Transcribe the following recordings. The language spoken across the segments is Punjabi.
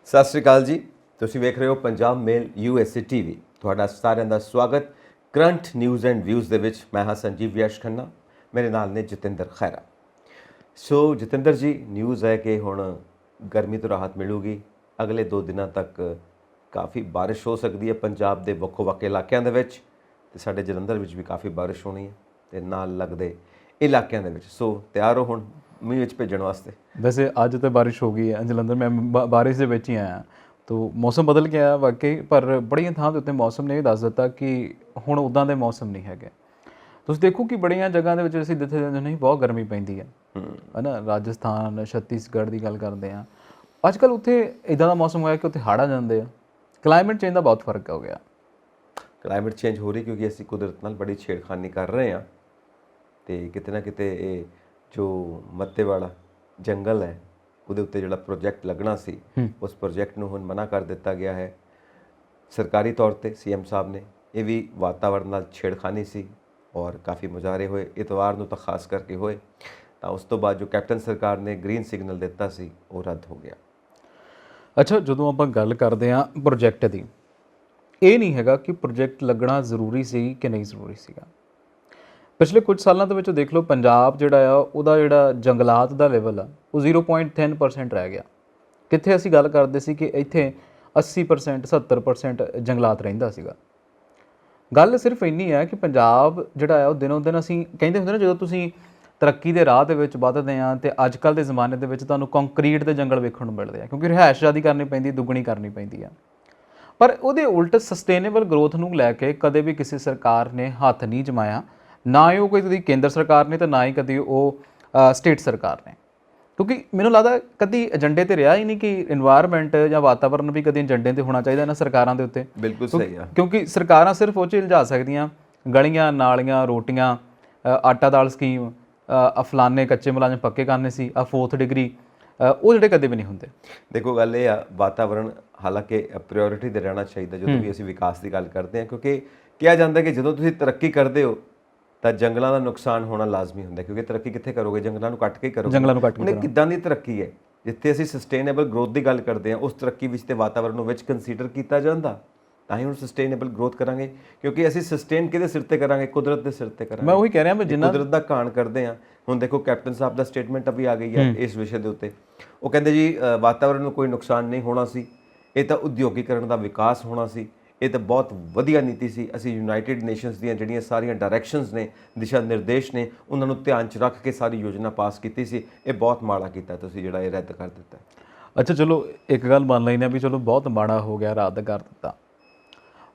ਸਤਿ ਸ਼੍ਰੀ ਅਕਾਲ ਜੀ। ਤੁਸੀਂ ਵੇਖ ਰਹੇ ਹੋ ਪੰਜਾਬ ਮੇਲ USA TV। ਤੁਹਾਡਾ ਸਾਰਿਆਂ ਦਾ ਸਵਾਗਤ ਕਰੰਟ ਨਿਊਜ਼ ਐਂਡ ਵਿਊਜ਼ ਦੇ ਵਿੱਚ। ਮੈਂ ਹਾਂ ਸੰਜੀਵ ਯਸ਼ ਖੰਨਾ, ਮੇਰੇ ਨਾਲ ਨੇ ਜਤਿੰਦਰ ਖੈਰਾ। ਸੋ ਜਤਿੰਦਰ ਜੀ, ਨਿਊਜ਼ ਹੈ ਕਿ ਹੁਣ ਗਰਮੀ ਤੋਂ ਰਾਹਤ ਮਿਲੂਗੀ। ਅਗਲੇ 2 ਦਿਨਾਂ ਤੱਕ ਕਾਫੀ ਬਾਰਿਸ਼ ਹੋ ਸਕਦੀ ਹੈ ਪੰਜਾਬ ਦੇ ਵੱਖੋ-ਵੱਖ ਇਲਾਕਿਆਂ ਦੇ ਵਿੱਚ, ਤੇ ਸਾਡੇ ਜਲੰਧਰ ਵਿੱਚ ਵੀ ਕਾਫੀ ਬਾਰਿਸ਼ ਹੋਣੀ ਹੈ ਤੇ ਨਾਲ ਲੱਗਦੇ ਇਲਾਕਿਆਂ ਦੇ ਵਿੱਚ। ਸੋ ਤਿਆਰ ਹੋ ਹੁਣ ਮੀਂਹ ਵਿੱਚ ਭੇਜਣ ਵਾਸਤੇ। वैसे आज तो बारिश हो गई है जलंधर में, बारिश ਦੇ ਵਿੱਚ ਹੀ ਆਇਆ तो मौसम बदल गया वाकई। पर ਬੜੀਆਂ ਥਾਂ ਦੇ ਉੱਤੇ ਮੌਸਮ ਨੇ ਇਹ ਦੱਸ ਦਿੱਤਾ ਕਿ ਹੁਣ ਉਦਾਂ ਦੇ ਮੌਸਮ ਨਹੀਂ ਹੈਗੇ। ਤੁਸੀਂ ਦੇਖੋ ਕਿ ਬੜੀਆਂ ਜਗ੍ਹਾ ਦੇ ਵਿੱਚ ਅਸੀਂ ਜਿੱਥੇ ਨਹੀਂ ਬਹੁਤ ਗਰਮੀ ਪੈਂਦੀ ਹੈ ਨਾ, ਰਾਜਸਥਾਨ ਛੱਤੀਸਗੜ੍ਹ ਦੀ ਗੱਲ ਕਰਦੇ ਹਾਂ, ਅੱਜ ਕੱਲ੍ਹ ਉੱਥੇ ਇੱਦਾਂ ਦਾ ਮੌਸਮ ਹੋਇਆ ਕਿ ਉੱਥੇ ਹੜ੍ਹ ਆ ਜਾਂਦੇ ਆ। ਕਲਾਈਮੇਟ ਚੇਂਜ ਦਾ ਬਹੁਤ ਫਰਕ ਹੋ ਗਿਆ। ਕਲਾਈਮੇਟ ਚੇਂਜ ਹੋ ਰਹੀ ਕਿਉਂਕਿ ਅਸੀਂ ਕੁਦਰਤ ਨਾਲ ਬੜੀ ਛੇੜਖਾਨੀ ਕਰ ਰਹੇ ਹਾਂ, ਤੇ ਕਿਤੇ ਨਾ ਕਿਤੇ ਇਹ ਜੋ ਮੱਤੇ ਵਾਲਾ ਜੰਗਲ ਹੈ ਉਹਦੇ ਉੱਤੇ ਜਿਹੜਾ ਪ੍ਰੋਜੈਕਟ ਲੱਗਣਾ ਸੀ, ਉਸ ਪ੍ਰੋਜੈਕਟ ਨੂੰ ਹੁਣ ਮਨਾ ਕਰ ਦਿੱਤਾ ਗਿਆ ਹੈ ਸਰਕਾਰੀ ਤੌਰ ਤੇ। CM ਸਾਹਿਬ ਨੇ ਇਹ ਵੀ ਵਾਤਾਵਰਨ ਨਾਲ ਛੇੜਖਾਨੀ ਸੀ ਔਰ ਕਾਫੀ ਮੁਜ਼ਾਹਰੇ ਹੋਏ, ਇਤਵਾਰ ਨੂੰ ਤਾਂ ਖਾਸ ਕਰਕੇ ਹੋਏ। ਤਾਂ ਉਸ ਤੋਂ ਬਾਅਦ ਜੋ ਕੈਪਟਨ ਸਰਕਾਰ ਨੇ ਗ੍ਰੀਨ ਸਿਗਨਲ ਦਿੱਤਾ ਸੀ ਉਹ ਰੱਦ ਹੋ ਗਿਆ। ਅੱਛਾ, ਜਦੋਂ ਆਪਾਂ ਗੱਲ ਕਰਦੇ ਹਾਂ ਪ੍ਰੋਜੈਕਟ ਦੀ, ਇਹ ਨਹੀਂ ਹੈਗਾ ਕਿ ਪ੍ਰੋਜੈਕਟ ਲੱਗਣਾ ਜ਼ਰੂਰੀ ਸੀ ਕਿ ਨਹੀਂ ਜ਼ਰੂਰੀ ਸੀਗਾ। ਪਿਛਲੇ ਕੁਝ ਸਾਲਾਂ ਦੇ ਵਿੱਚ ਦੇਖ ਲਓ, ਪੰਜਾਬ ਜਿਹੜਾ ਆ ਉਹਦਾ ਜਿਹੜਾ ਜੰਗਲਾਤ ਦਾ ਲੈਵਲ ਆ ਉਹ 0.3% ਰਹਿ ਗਿਆ। ਕਿੱਥੇ ਅਸੀਂ ਗੱਲ ਕਰਦੇ ਸੀ ਕਿ ਇੱਥੇ 80% 70% ਜੰਗਲਾਤ ਰਹਿੰਦਾ ਸੀਗਾ। ਗੱਲ ਸਿਰਫ ਇੰਨੀ ਹੈ ਕਿ ਪੰਜਾਬ ਜਿਹੜਾ ਆ ਉਹ ਦਿਨੋਂ ਦਿਨ, ਅਸੀਂ ਕਹਿੰਦੇ ਹੁੰਦੇ ਨਾ, ਜਦੋਂ ਤੁਸੀਂ ਤਰੱਕੀ ਦੇ ਰਾਹ ਦੇ ਵਿੱਚ ਵੱਧਦੇ ਆ ਤੇ ਅੱਜ ਕੱਲ੍ਹ ਦੇ ਜ਼ਮਾਨੇ ਦੇ ਵਿੱਚ ਤੁਹਾਨੂੰ ਕੰਕਰੀਟ ਦੇ ਜੰਗਲ ਵੇਖਣ ਨੂੰ ਮਿਲਦੇ ਆ, ਕਿਉਂਕਿ ਰਿਹਾਇਸ਼ ਜ਼ਿਆਦਾ ਕਰਨੀ ਪੈਂਦੀ, ਦੁੱਗਣੀ ਕਰਨੀ ਪੈਂਦੀ ਆ। ਪਰ ਉਹਦੇ ਉਲਟ ਸਸਟੇਨੇਬਲ ਗਰੋਥ ਨੂੰ ਲੈ ਕੇ ਕਦੇ ਵੀ ਕਿਸੇ ਸਰਕਾਰ ਨੇ ਹੱਥ ਨਹੀਂ ਜਮਾਇਆ, ਨਾ ਹੀ ਉਹ ਕੋਈ ਕਦੀ ਕੇਂਦਰ ਸਰਕਾਰ ਨੇ ਤੇ ਨਾ ਹੀ ਕਦੀ ਉਹ ਸਟੇਟ ਸਰਕਾਰ ਨੇ। ਕਿਉਂਕਿ ਮੈਨੂੰ ਲੱਗਦਾ ਕਦੀ ਏਜੰਡੇ ਤੇ ਰਿਹਾ ਹੀ ਨਹੀਂ ਕਿ ਇਨਵਾਇਰਨਮੈਂਟ ਜਾਂ ਵਾਤਾਵਰਨ ਵੀ ਕਦੀ ਏਜੰਡੇ ਤੇ ਹੋਣਾ ਚਾਹੀਦਾ ਇਹਨਾਂ ਸਰਕਾਰਾਂ ਦੇ ਉੱਤੇ। ਬਿਲਕੁਲ ਸਹੀ ਆ, ਕਿਉਂਕਿ ਸਰਕਾਰਾਂ ਸਿਰਫ ਉਹ 'ਚ ਉਲਝਾ ਸਕਦੀਆਂ ਗਲੀਆਂ ਨਾਲੀਆਂ, ਰੋਟੀਆਂ, ਆਟਾ ਦਾਲ ਸਕੀਮ, ਫਲਾਨੇ ਕੱਚੇ ਮੁਲਾਜ਼ਮ ਪੱਕੇ ਕਰਨੇ ਸੀ, 4th ਡਿਗਰੀ, ਉਹ ਜਿਹੜੇ ਕਦੇ ਵੀ ਨਹੀਂ ਹੁੰਦੇ। ਦੇਖੋ ਗੱਲ ਇਹ ਆ, ਵਾਤਾਵਰਨ ਹਾਲਾਂਕਿ ਪ੍ਰਾਇੋਰਟੀ ਤੇ ਰਹਿਣਾ ਚਾਹੀਦਾ ਜਦੋਂ ਵੀ ਅਸੀਂ ਵਿਕਾਸ ਦੀ ਗੱਲ ਕਰਦੇ ਹਾਂ, ਕਿਉਂਕਿ ਕਿਹਾ ਜਾਂਦਾ ਕਿ ਜਦੋਂ ਤੁਸੀਂ ਤਰੱਕੀ ਕਰਦੇ ਹੋ ਤਾਂ ਜੰਗਲਾਂ ਦਾ ਨੁਕਸਾਨ ਹੋਣਾ ਲਾਜ਼ਮੀ ਹੁੰਦਾ, ਕਿਉਂਕਿ ਤਰੱਕੀ ਕਿੱਥੇ ਕਰੋਗੇ? ਜੰਗਲਾਂ ਨੂੰ ਕੱਟ ਕੇ ਕਰੋਗੇ। ਜੰਗਲਾਂ ਨੂੰ ਕੱਟ ਕੇ ਹੁਣ ਕਿੱਦਾਂ ਦੀ ਤਰੱਕੀ ਹੈ? ਜਿੱਥੇ ਅਸੀਂ ਸਸਟੇਨੇਬਲ ਗਰੋਥ ਦੀ ਗੱਲ ਕਰਦੇ ਹਾਂ, ਉਸ ਤਰੱਕੀ ਵਿੱਚ ਤੇ ਵਾਤਾਵਰਨ ਨੂੰ ਵਿੱਚ ਕੰਸੀਡਰ ਕੀਤਾ ਜਾਂਦਾ, ਤਾਂ ਹੀ ਹੁਣ ਸਸਟੇਨੇਬਲ ਗਰੋਥ ਕਰਾਂਗੇ। ਕਿਉਂਕਿ ਅਸੀਂ ਸਸਟੇਨ ਕਿਹਦੇ ਸਿਰ ਤੇ ਕਰਾਂਗੇ? ਕੁਦਰਤ ਦੇ ਸਿਰ ਤੇ ਕਰਾਂਗੇ। ਮੈਂ ਉਹੀ ਕਹਿ ਰਿਹਾ ਵੀ ਜਿੰਨਾ ਕੁਦਰਤ ਦਾ ਘਾਣ ਕਰਦੇ ਹਾਂ। ਹੁਣ ਦੇਖੋ ਕੈਪਟਨ ਸਾਹਿਬ ਦਾ ਸਟੇਟਮੈਂਟ ਅਭੀ ਆ ਗਈ ਹੈ ਇਸ ਵਿਸ਼ੇ ਦੇ ਉੱਤੇ। ਉਹ ਕਹਿੰਦੇ ਜੀ ਵਾਤਾਵਰਨ ਨੂੰ ਕੋਈ ਨੁਕਸਾਨ ਨਹੀਂ ਹੋਣਾ ਸੀ, ਇਹ ਤਾਂ ਉਦਯੋਗੀਕਰਨ ਦਾ ਵਿਕਾਸ ਹੋਣਾ ਸੀ, ਇਹ ਤਾਂ ਬਹੁਤ ਵਧੀਆ ਨੀਤੀ ਸੀ। ਅਸੀਂ ਯੂਨਾਈਟਿਡ ਨੇਸ਼ਨਸ ਦੀਆਂ ਜਿਹੜੀਆਂ ਸਾਰੀਆਂ ਡਾਇਰੈਕਸ਼ਨਸ ਨੇ, ਦਿਸ਼ਾ ਨਿਰਦੇਸ਼ ਨੇ, ਉਹਨਾਂ ਨੂੰ ਧਿਆਨ 'ਚ ਰੱਖ ਕੇ ਸਾਰੀ ਯੋਜਨਾ ਪਾਸ ਕੀਤੀ ਸੀ। ਇਹ ਬਹੁਤ ਮਾੜਾ ਕੀਤਾ ਤੁਸੀਂ ਜਿਹੜਾ ਇਹ ਰੱਦ ਕਰ ਦਿੱਤਾ। ਅੱਛਾ ਚਲੋ, ਇੱਕ ਗੱਲ ਮੰਨ ਲੈਂਦੇ ਹਾਂ ਵੀ ਚਲੋ ਬਹੁਤ ਮਾੜਾ ਹੋ ਗਿਆ, ਰੱਦ ਕਰ ਦਿੱਤਾ,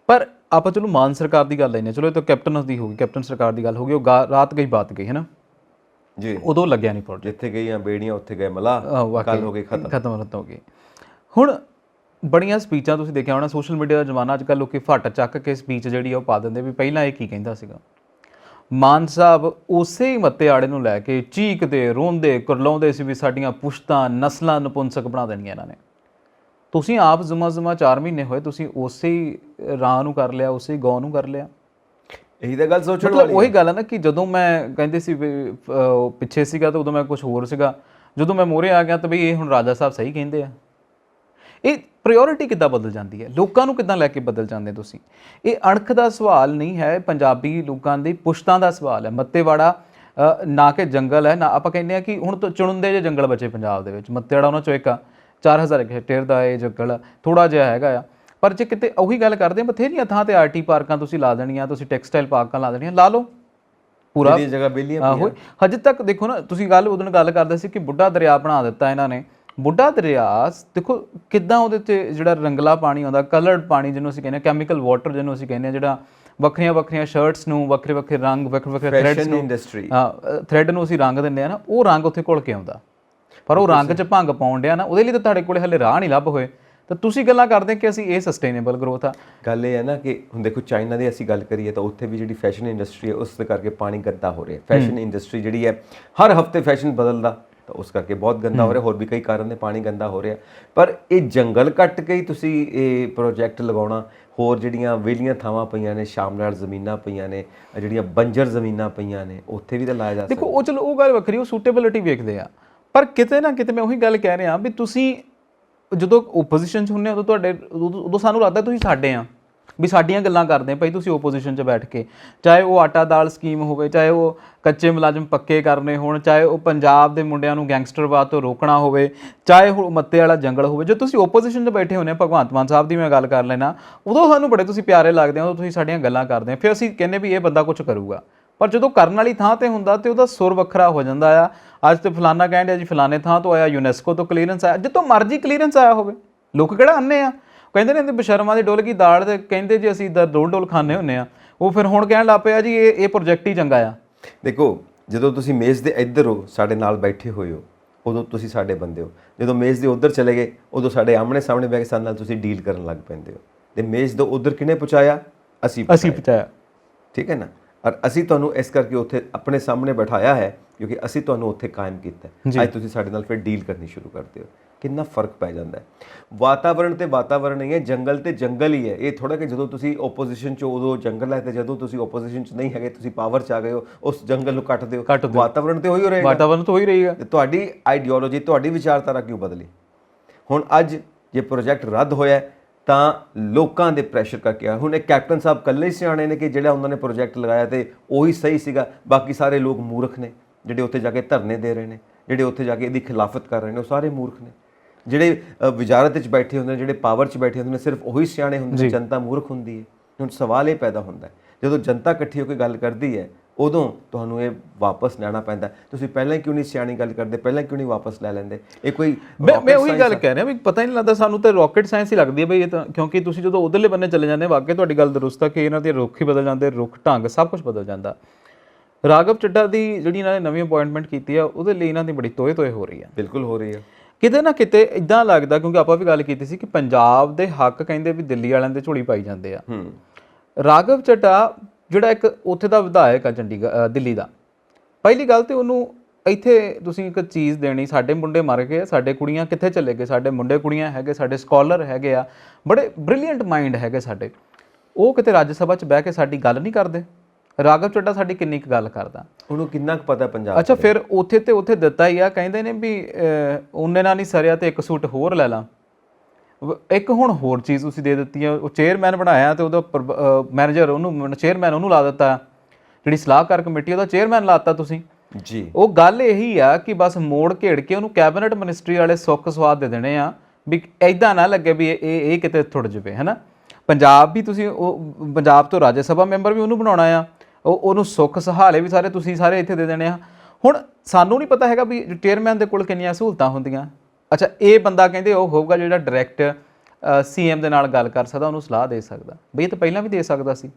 ਪਰ ਆਪਾਂ ਚਲੋ ਮਾਨ ਸਰਕਾਰ ਦੀ ਗੱਲ ਲੈਂਦੇ ਹਾਂ। ਚਲੋ ਇਹ ਤਾਂ ਕੈਪਟਨ ਦੀ ਹੋ ਗਈ, ਕੈਪਟਨ ਸਰਕਾਰ ਦੀ ਗੱਲ ਹੋ ਗਈ, ਉਹ ਰਾਤ ਗਈ ਬਾਤ ਗਈ ਹੈ ਨਾ ਜੀ। ਉਦੋਂ ਲੱਗਿਆ ਨਹੀਂ ਪ੍ਰੋਜੈਕਟ। ਜਿੱਥੇ ਗਈਆਂ ਬੇੜੀਆਂ ਉੱਥੇ ਗਏ ਮਲਾਹ, ਗੱਲ ਹੋ ਗਈ ਖਤਮ ਹੋ ਗਈ। ਹੁਣ ਬੜੀਆਂ ਸਪੀਚਾਂ ਤੁਸੀਂ ਦੇਖਿਆ ਹੋਣਾ, ਸੋਸ਼ਲ ਮੀਡੀਆ ਦਾ ਜ਼ਮਾਨਾ ਅੱਜ ਕੱਲ੍ਹ, ਲੋਕੀ ਫੱਟ ਚੱਕ ਕੇ ਸਪੀਚ ਜਿਹੜੀ ਆ ਉਹ ਪਾ ਦਿੰਦੇ ਵੀ ਪਹਿਲਾਂ ਇਹ ਕੀ ਕਹਿੰਦਾ ਸੀਗਾ। ਮਾਨ ਸਾਹਿਬ ਉਸੇ ਹੀ ਮੱਤੇ ਆੜੇ ਨੂੰ ਲੈ ਕੇ ਚੀਕਦੇ ਰੋਂਦੇ ਕੁਰਲਾਉਂਦੇ ਸੀ ਵੀ ਸਾਡੀਆਂ ਪੁਸ਼ਤਾਂ ਨਸਲਾਂ ਨਪੁੰਸਕ ਬਣਾ ਦੇਣੀਆਂ ਇਹਨਾਂ ਨੇ। ਤੁਸੀਂ ਆਪ ਜ਼ੁਮਾ 4 ਮਹੀਨੇ ਹੋਏ, ਤੁਸੀਂ ਉਸੇ ਹੀ ਰਾਹ ਨੂੰ ਕਰ ਲਿਆ, ਉਸੇ ਹੀ ਗੌ ਨੂੰ ਕਰ ਲਿਆ। ਇਹੀ ਤਾਂ ਗੱਲ ਸੋਚਣ ਵਾਲੀ ਉਹੀ ਗੱਲ ਹੈ ਨਾ ਕਿ ਜਦੋਂ ਮੈਂ ਕਹਿੰਦੇ ਸੀ ਪਿੱਛੇ ਸੀਗਾ ਤਾਂ ਉਦੋਂ ਮੈਂ ਕੁਝ ਹੋਰ ਸੀਗਾ, ਜਦੋਂ ਮੈਂ ਮੂਹਰੇ ਆ ਗਿਆ ਤਾਂ ਬਈ ਇਹ ਹੁਣ ਰਾਜਾ ਸਾਹਿਬ ਸਹੀ ਕਹਿੰਦੇ ਆ। ਇਹ ਪ੍ਰਾਇੋਰਟੀ ਕਿੱਦਾਂ ਬਦਲ ਜਾਂਦੀ ਹੈ? ਲੋਕਾਂ ਨੂੰ ਕਿੱਦਾਂ ਲੈ ਕੇ ਬਦਲ ਜਾਂਦੇ ਤੁਸੀਂ? ਇਹ ਅਣਖ ਦਾ ਸਵਾਲ ਨਹੀਂ ਹੈ, ਪੰਜਾਬੀ ਲੋਕਾਂ ਦੀ ਪੁਸ਼ਤਾਂ ਦਾ ਸਵਾਲ ਹੈ। ਮੱਤੇਵਾੜਾ ਨਾ ਕਿ ਜੰਗਲ ਹੈ, ਨਾ ਆਪਾਂ ਕਹਿੰਦੇ ਹਾਂ ਕਿ ਹੁਣ ਤਾਂ ਚੁਣਦੇ ਜੇ ਜੰਗਲ ਬਚੇ ਪੰਜਾਬ ਦੇ ਵਿੱਚ। ਮੱਤੇਵਾੜਾ ਉਹਨਾਂ 'ਚੋਂ ਇੱਕ 4000 ਹੈਕਟੇਅਰ ਦਾ ਇਹ ਜੰਗਲ ਥੋੜ੍ਹਾ ਜਿਹਾ ਹੈਗਾ ਆ। ਪਰ ਜੇ ਕਿਤੇ ਉਹੀ ਗੱਲ ਕਰਦੇ, ਬਥੇਰੀਆਂ ਥਾਂ 'ਤੇ RT ਪਾਰਕਾਂ ਤੁਸੀਂ ਲਾ ਦੇਣੀਆਂ, ਤੁਸੀਂ ਟੈਕਸਟਾਈਲ ਪਾਰਕਾਂ ਲਾ ਦੇਣੀਆਂ, ਲਾ ਲਓ ਪੂਰਾ ਜਗ੍ਹਾ ਵਿਹਲੀਆਂ ਹੋਏ। ਹਜੇ ਤੱਕ ਦੇਖੋ ਨਾ, ਤੁਸੀਂ ਉਦੋਂ ਗੱਲ ਕਰਦੇ ਸੀ ਕਿ ਬੁੱਢਾ ਦਰਿਆ ਬਣਾ ਦਿੱਤਾ ਇਹਨਾਂ ਨੇ। ਬੁੱਢਾ ਦਰਿਆ ਦੇਖੋ ਕਿੱਦਾਂ ਉਹਦੇ 'ਤੇ ਜਿਹੜਾ ਰੰਗਲਾ ਪਾਣੀ ਆਉਂਦਾ, ਕਲਰਡ ਪਾਣੀ ਜਿਹਨੂੰ ਅਸੀਂ ਕਹਿੰਦੇ ਹਾਂ, ਕੈਮੀਕਲ ਵਾਟਰ ਜਿਹਨੂੰ ਅਸੀਂ ਕਹਿੰਦੇ ਹਾਂ, ਜਿਹੜਾ ਵੱਖਰੀਆਂ ਸ਼ਰਟਸ ਨੂੰ ਵੱਖਰੇ ਰੰਗ, ਵੱਖਰੇ ਥ੍ਰੈਡਸ ਨੂੰ, ਥ੍ਰੈਡ ਨੂੰ ਅਸੀਂ ਰੰਗ ਦਿੰਦੇ ਹਾਂ ਨਾ, ਉਹ ਰੰਗ ਉੱਥੇ ਘੁਲ ਕੇ ਆਉਂਦਾ। ਪਰ ਉਹ ਰੰਗ 'ਚ ਭੰਗ ਪਾਉਣ ਡਿਆ ਨਾ, ਉਹਦੇ ਲਈ ਤਾਂ ਤੁਹਾਡੇ ਕੋਲ ਹਲੇ ਰਾਹ ਨਹੀਂ ਲੱਭ ਹੋਏ। ਤਾਂ ਤੁਸੀਂ ਗੱਲਾਂ ਕਰਦੇ ਕਿ ਅਸੀਂ ਇਹ ਸਸਟੇਨੇਬਲ ਗਰੋਥ ਆ। ਗੱਲ ਇਹ ਹੈ ਨਾ ਕਿ ਹੁਣ ਦੇਖੋ ਚਾਈਨਾ ਦੀ ਅਸੀਂ ਗੱਲ ਕਰੀਏ ਤਾਂ ਉੱਥੇ ਵੀ ਜਿਹੜੀ ਫੈਸ਼ਨ ਇੰਡਸਟਰੀ ਹੈ ਉਸ ਦੇ ਕਰਕੇ ਪਾਣੀ ਗੰਦਾ ਹੋ ਰਿਹਾ। ਫੈਸ਼ਨ ਇੰਡਸਟਰੀ ਜਿਹੜੀ ਹੈ ਹਰ ਹਫਤੇ ਫੈਸ਼ਨ ਬਦਲਦਾ, ਤਾਂ ਉਸ ਕਰਕੇ ਬਹੁਤ ਗੰਦਾ ਹੋ ਰਿਹਾ। ਹੋਰ ਵੀ ਕਈ ਕਾਰਨ ਨੇ ਪਾਣੀ ਗੰਦਾ ਹੋ ਰਿਹਾ। ਪਰ ਇਹ ਜੰਗਲ ਕੱਟ ਕੇ ਹੀ ਤੁਸੀਂ ਇਹ ਪ੍ਰੋਜੈਕਟ ਲਗਾਉਣਾ, ਹੋਰ ਜਿਹੜੀਆਂ ਵਿਹਲੀਆਂ ਥਾਵਾਂ ਪਈਆਂ ਨੇ, ਸ਼ਾਮਲਾਲ ਜ਼ਮੀਨਾਂ ਪਈਆਂ ਨੇ, ਜਿਹੜੀਆਂ ਬੰਜਰ ਜ਼ਮੀਨਾਂ ਪਈਆਂ ਨੇ, ਉੱਥੇ ਵੀ ਤਾਂ ਲਾਇਆ ਜਾ ਸਕਦਾ। ਦੇਖੋ ਉਹ ਚਲੋ ਉਹ ਗੱਲ ਵੱਖਰੀ, ਉਹ ਸੂਟੇਬਿਲਿਟੀ ਵੇਖਦੇ ਆ। ਪਰ ਕਿਤੇ ਨਾ ਕਿਤੇ ਮੈਂ ਉਹੀ ਗੱਲ ਕਹਿ ਰਿਹਾ ਵੀ ਤੁਸੀਂ ਜਦੋਂ ਓਪੋਜੀਸ਼ਨ 'ਚ ਹੁੰਦੇ ਆ ਉਦੋਂ ਸਾਨੂੰ ਲੱਗਦਾ ਤੁਸੀਂ ਸਾਡੇ ਆ, ਵੀ ਸਾਡੀਆਂ ਗੱਲਾਂ ਕਰਦੇ ਆ ਭਾਈ ਤੁਸੀਂ ਓਪੋਜੀਸ਼ਨ 'ਚ ਬੈਠ ਕੇ, ਚਾਹੇ ਉਹ ਆਟਾ ਦਾਲ ਸਕੀਮ ਹੋਵੇ, ਚਾਹੇ ਉਹ ਕੱਚੇ ਮੁਲਾਜ਼ਮ ਪੱਕੇ ਕਰਨੇ ਹੋਣ, ਚਾਹੇ ਉਹ ਪੰਜਾਬ ਦੇ ਮੁੰਡਿਆਂ ਨੂੰ ਗੈਂਗਸਟਰਵਾਦ ਤੋਂ ਰੋਕਣਾ ਹੋਵੇ, ਚਾਹੇ ਉਹ ਮੱਤੇ ਵਾਲਾ ਜੰਗਲ ਹੋਵੇ। ਜੋ ਤੁਸੀਂ ਓਪੋਜੀਸ਼ਨ 'ਚ ਬੈਠੇ ਹੁੰਦੇ ਆ, ਭਗਵੰਤ ਮਾਨ ਸਾਹਿਬ ਦੀ ਮੈਂ ਗੱਲ ਕਰ ਲੈਣਾ, ਉਦੋਂ ਸਾਨੂੰ ਬੜੇ ਤੁਸੀਂ ਪਿਆਰੇ ਲੱਗਦੇ ਆ, ਉਦੋਂ ਤੁਸੀਂ ਸਾਡੀਆਂ ਗੱਲਾਂ ਕਰਦੇ ਆ, ਫਿਰ ਅਸੀਂ ਕਹਿੰਦੇ ਵੀ ਇਹ ਬੰਦਾ ਕੁਝ ਕਰੂਗਾ। ਪਰ ਜਦੋਂ ਕਰਨ ਵਾਲੀ ਥਾਂ ਤੇ ਹੁੰਦਾ ਤੇ ਉਹਦਾ ਸੁਰ ਵੱਖਰਾ ਹੋ ਜਾਂਦਾ ਆ। ਅੱਜ ਤੇ ਫਲਾਨਾ ਕਹਿਣ ਡਿਆ ਜੀ ਫਲਾਣੇ ਥਾਂ ਤੋਂ ਆਇਆ, ਯੂਨੈਸਕੋ ਤੋਂ ਕਲੀਅਰੈਂਸ ਆਇਆ, ਜਿੱਥੋਂ ਮਰਜ਼ੀ ਕਲੀਅਰੈਂਸ ਆਇਆ ਹੋਵੇ। ਲੋਕ ਕਿਹੜਾ ਅੰਨੇ ਆ, ਕਹਿੰਦੇ ਨੇ ਬਸ਼ਰਮਾਂ ਦੀ ਡੁੱਲ ਗਈ ਦਾਲ, ਤੇ ਕਹਿੰਦੇ ਜੀ ਅਸੀਂ ਡੋਲ ਖਾਂਦੇ ਹੁੰਦੇ ਆ। ਉਹ ਫਿਰ ਹੁਣ ਕਹਿਣ ਲੱਗ ਪਿਆ ਜੀ ਇਹ ਪ੍ਰੋਜੈਕਟ ਹੀ ਚੰਗਾ ਆ। ਦੇਖੋ, ਜਦੋਂ ਤੁਸੀਂ ਮੇਜ਼ ਦੇ ਇੱਧਰ ਹੋ, ਸਾਡੇ ਨਾਲ ਬੈਠੇ ਹੋਏ ਹੋ, ਉਦੋਂ ਤੁਸੀਂ ਸਾਡੇ ਬੰਦੇ ਹੋ। ਜਦੋਂ ਮੇਜ਼ ਦੇ ਉੱਧਰ ਚਲੇ ਗਏ, ਉਦੋਂ ਸਾਡੇ ਆਮਣੇ ਸਾਹਮਣੇ ਬਹਿ ਕੇ ਸਾਡੇ ਨਾਲ ਤੁਸੀਂ ਡੀਲ ਕਰਨ ਲੱਗ ਪੈਂਦੇ ਹੋ। ਤੇ ਮੇਜ਼ ਦੇ ਉੱਧਰ ਕਿਹਨੇ ਪਹੁੰਚਾਇਆ? ਅਸੀਂ ਪਹੁੰਚਾਇਆ। ਠੀਕ ਹੈ ਨਾ। ਔਰ ਅਸੀਂ ਤੁਹਾਨੂੰ ਇਸ ਕਰਕੇ ਉੱਥੇ ਆਪਣੇ ਸਾਹਮਣੇ ਬਿਠਾਇਆ ਹੈ ਕਿਉਂਕਿ ਅਸੀਂ ਤੁਹਾਨੂੰ ਉੱਥੇ ਕਾਇਮ ਕੀਤਾ। ਅੱਜ ਤੁਸੀਂ ਸਾਡੇ ਨਾਲ ਫਿਰ ਡੀਲ ਕਰਨੀ ਸ਼ੁਰੂ ਕਰਦੇ ਹੋ। ਕਿੰਨਾ ਫਰਕ ਪੈ ਜਾਂਦਾ ਹੈ। ਵਾਤਾਵਰਣ ਤੇ ਵਾਤਾਵਰਣ ਨਹੀਂ ਹੈ, ਜੰਗਲ ਤੇ ਜੰਗਲ ਹੀ ਹੈ। ਇਹ ਥੋੜਾ ਕਿ ਜਦੋਂ ਤੁਸੀਂ ਓਪੋਜੀਸ਼ਨ 'ਚ ਉਦੋਂ ਜੰਗਲ ਹੈ, ਤੇ ਜਦੋਂ ਤੁਸੀਂ ਓਪੋਜੀਸ਼ਨ 'ਚ ਨਹੀਂ ਹੈਗੇ, ਤੁਸੀਂ ਪਾਵਰ 'ਚ ਆ ਗਏ ਹੋ, ਉਸ ਜੰਗਲ ਨੂੰ ਕੱਟ ਦਿਓ। ਵਾਤਾਵਰਣ ਤੇ ਉਹੀ ਰਹੇਗਾ, ਵਾਤਾਵਰਣ ਤਾਂ ਉਹੀ ਰਹੇਗਾ। ਤੁਹਾਡੀ ਆਈਡੀਓਲੋਜੀ, ਤੁਹਾਡੀ ਵਿਚਾਰਧਾਰਾ ਕਿਉਂ ਬਦਲੀ? ਹੁਣ ਅੱਜ ਜੇ ਪ੍ਰੋਜੈਕਟ ਰੱਦ ਹੋਇਆ ਤਾਂ ਲੋਕਾਂ ਦੇ ਪ੍ਰੈਸ਼ਰ ਕਰਕੇ ਆ। ਹੁਣ ਇਹ ਕੈਪਟਨ ਸਾਹਿਬ ਇਕੱਲੇ ਹੀ ਸਿਆਣੇ ਨੇ ਕਿ ਜਿਹੜਾ ਉਹਨਾਂ ਨੇ ਪ੍ਰੋਜੈਕਟ ਲਗਾਇਆ ਤੇ ਉਹੀ ਸਹੀ ਸੀਗਾ, ਬਾਕੀ ਸਾਰੇ ਲੋਕ ਮੂਰਖ ਨੇ। ਜਿਹੜੇ ਉੱਥੇ ਜਾ ਕੇ ਧਰਨੇ ਦੇ ਰਹੇ ਨੇ, ਜਿਹੜੇ ਉੱਥੇ ਜਾ ਕੇ ਇਹਦੀ ਖਿਲਾਫਤ ਕਰ ਰਹੇ ਨੇ, ਉਹ ਸਾਰੇ ਮੂਰਖ ਨੇ। ਜਿਹੜੇ ਵਜ਼ਾਰਤ ਵਿੱਚ ਬੈਠੇ ਹੁੰਦੇ ਨੇ, ਜਿਹੜੇ ਪਾਵਰ 'ਚ ਬੈਠੇ ਹੁੰਦੇ ਨੇ, ਸਿਰਫ ਉਹੀ ਸਿਆਣੇ ਹੁੰਦੇ ਨੇ, ਜਨਤਾ ਮੂਰਖ ਹੁੰਦੀ ਹੈ। ਹੁਣ ਸਵਾਲ ਇਹ ਪੈਦਾ ਹੁੰਦਾ ਜਦੋਂ ਜਨਤਾ ਇਕੱਠੀ ਹੋ ਕੇ ਗੱਲ ਕਰਦੀ ਹੈ, ਉਦੋਂ ਤੁਹਾਨੂੰ ਇਹ ਵਾਪਸ ਲੈਣਾ ਪੈਂਦਾ। ਤੁਸੀਂ ਪਹਿਲਾਂ ਕਿਉਂ ਨਹੀਂ ਸਿਆਣੀ ਗੱਲ ਕਰਦੇ? ਪਹਿਲਾਂ ਕਿਉਂ ਨਹੀਂ ਵਾਪਸ ਲੈ ਲੈਂਦੇ? ਇਹ ਕੋਈ ਮੈਂ ਉਹੀ ਗੱਲ ਕਹਿ ਰਿਹਾ ਵੀ ਪਤਾ ਹੀ ਨਹੀਂ ਲੱਗਦਾ ਸਾਨੂੰ, ਤਾਂ ਰਾਕਟ ਸਾਇੰਸ ਹੀ ਲੱਗਦੀ ਹੈ ਬਈ ਇਹ ਤਾਂ। ਕਿਉਂਕਿ ਤੁਸੀਂ ਜਦੋਂ ਉਧਰਲੇ ਬੰਨੇ ਚਲੇ ਜਾਂਦੇ, ਵਾਕਈ ਤੁਹਾਡੀ ਗੱਲ ਦਰੁਸਤ ਆ ਕਿ ਇਹਨਾਂ ਦੇ ਰੁੱਖ ਹੀ ਬਦਲ ਜਾਂਦੇ, ਰੁੱਖ ਢੰਗ ਸਭ ਕੁਝ ਬਦਲ ਜਾਂਦਾ। ਰਾਘਵ ਚੱਡਾ ਦੀ ਜਿਹੜੀ ਇਹਨਾਂ ਨੇ ਨਵੀਂ ਅਪਾਇੰਟਮੈਂਟ ਕੀਤੀ ਆ, ਉਹਦੇ ਲਈ ਇਹਨਾਂ ਦੀ ਬੜੀ ਤੋਏ ਹੋ ਰਹੀ ਆ। ਬਿਲਕੁਲ ਹੋ ਰਹੀ ਆ। ਕਿਤੇ ਨਾ ਕਿਤੇ ਇਦਾਂ ਲੱਗਦਾ, ਕਿਉਂਕਿ ਆਪਾਂ ਵੀ ਗੱਲ ਕੀਤੀ ਸੀ ਕਿ ਪੰਜਾਬ ਦੇ ਹੱਕ ਕਹਿੰਦੇ ਵੀ ਦਿੱਲੀ ਵਾਲਿਆਂ ਦੇ ਝੋਲੀ ਪਾਈ ਜਾਂਦੇ ਆ। ਰਾਘਵ ਚੱਡਾ ਜਿਹੜਾ ਇੱਕ ਉੱਥੇ ਦਾ ਵਿਧਾਇਕ ਆ ਦਿੱਲੀ ਦਾ, ਪਹਿਲੀ ਗੱਲ ਤੇ ਉਹਨੂੰ ਇੱਥੇ ਤੁਸੀਂ ਇੱਕ ਚੀਜ਼ ਦੇਣੀ, ਸਾਡੇ ਮੁੰਡੇ ਮਰ ਗਏ, ਸਾਡੇ ਕੁੜੀਆਂ ਕਿੱਥੇ ਚਲੇ ਗਏ, ਸਾਡੇ ਮੁੰਡੇ ਕੁੜੀਆਂ ਹੈਗੇ, ਸਾਡੇ ਸਕਾਲਰ ਹੈਗੇ ਆ, ਬੜੇ ਬ੍ਰਿਲੀਅੰਟ ਮਾਈਂਡ ਹੈਗੇ ਸਾਡੇ, ਉਹ ਕਿਤੇ ਰਾਜ ਸਭਾ 'ਚ ਬਹਿ ਕੇ ਸਾਡੀ ਗੱਲ ਨਹੀਂ ਕਰਦੇ। ਰਾਘਵ ਚੱਡਾ ਸਾਡੀ ਕਿੰਨੀ ਕੁ ਗੱਲ ਕਰਦਾ, ਉਹਨੂੰ ਕਿੰਨਾ ਕੁ ਪਤਾ ਪੰਜਾਬ। ਅੱਛਾ, ਫਿਰ ਉੱਥੇ ਦਿੱਤਾ ਹੀ ਆ, ਕਹਿੰਦੇ ਨੇ ਵੀ ਉਹਨੇ ਨਾਲ ਨਹੀਂ ਸਰਿਆ ਤੇ ਇੱਕ ਸੂਟ ਹੋਰ ਲੈ ਲਾ। ਇੱਕ ਹੁਣ ਹੋਰ ਚੀਜ਼ ਤੁਸੀਂ ਦੇ ਦਿੱਤੀ ਆ, ਉਹ ਚੇਅਰਮੈਨ ਬਣਾਇਆ ਤੇ ਉਹਦਾ ਮੈਨੇਜਰ ਉਹਨੂੰ ਚੇਅਰਮੈਨ ਉਹਨੂੰ ਲਾ ਦਿੱਤਾ, ਜਿਹੜੀ ਸਲਾਹਕਾਰ ਕਮੇਟੀ ਉਹਦਾ ਚੇਅਰਮੈਨ ਲਾਤਾ ਤੁਸੀਂ ਜੀ। ਉਹ ਗੱਲ ਇਹੀ ਆ ਕਿ ਬਸ ਮੋੜ ਘੇੜ ਕੇ ਉਹਨੂੰ ਕੈਬਨਿਟ ਮਿਨਿਸਟਰੀ ਵਾਲੇ ਸੁੱਖ ਸਵਾਦ ਦੇ ਦੇਣੇ ਆ, ਵੀ ਐਦਾਂ ਨਾ ਲੱਗੇ ਵੀ ਇਹ ਕਿਤੇ ਥੁੜ ਜਵੇ, ਹੈ ਨਾ। ਪੰਜਾਬ ਵੀ ਤੁਸੀਂ ਉਹ ਪੰਜਾਬ ਤੋਂ ਰਾਜ ਸਭਾ ਮੈਂਬਰ ਵੀ ਉਹਨੂੰ ਬਣਾਉਣਾ ਆ, ਉਹਨੂੰ ਸੁੱਖ ਸਹਾਲੇ ਵੀ ਤੁਸੀਂ ਸਾਰੇ ਇੱਥੇ ਦੇ ਦੇਣੇ ਆ। ਹੁਣ ਸਾਨੂੰ ਨਹੀਂ ਪਤਾ ਹੈਗਾ ਵੀ ਚੇਅਰਮੈਨ ਦੇ ਕੋਲ ਕਿੰਨੀਆਂ ਸਹੂਲਤਾਂ ਹੁੰਦੀਆਂ। ਅੱਛਾ, ਇਹ ਬੰਦਾ ਕਹਿੰਦੇ ਉਹ ਹੋਊਗਾ ਜਿਹੜਾ ਡਾਇਰੈਕਟ ਸੀਐਮ ਦੇ ਨਾਲ ਗੱਲ ਕਰ ਸਕਦਾ, ਉਹਨੂੰ ਸਲਾਹ ਦੇ ਸਕਦਾ। ਬਈ ਇਹ ਤਾਂ ਪਹਿਲਾਂ ਵੀ ਦੇ ਸਕਦਾ ਸੀ।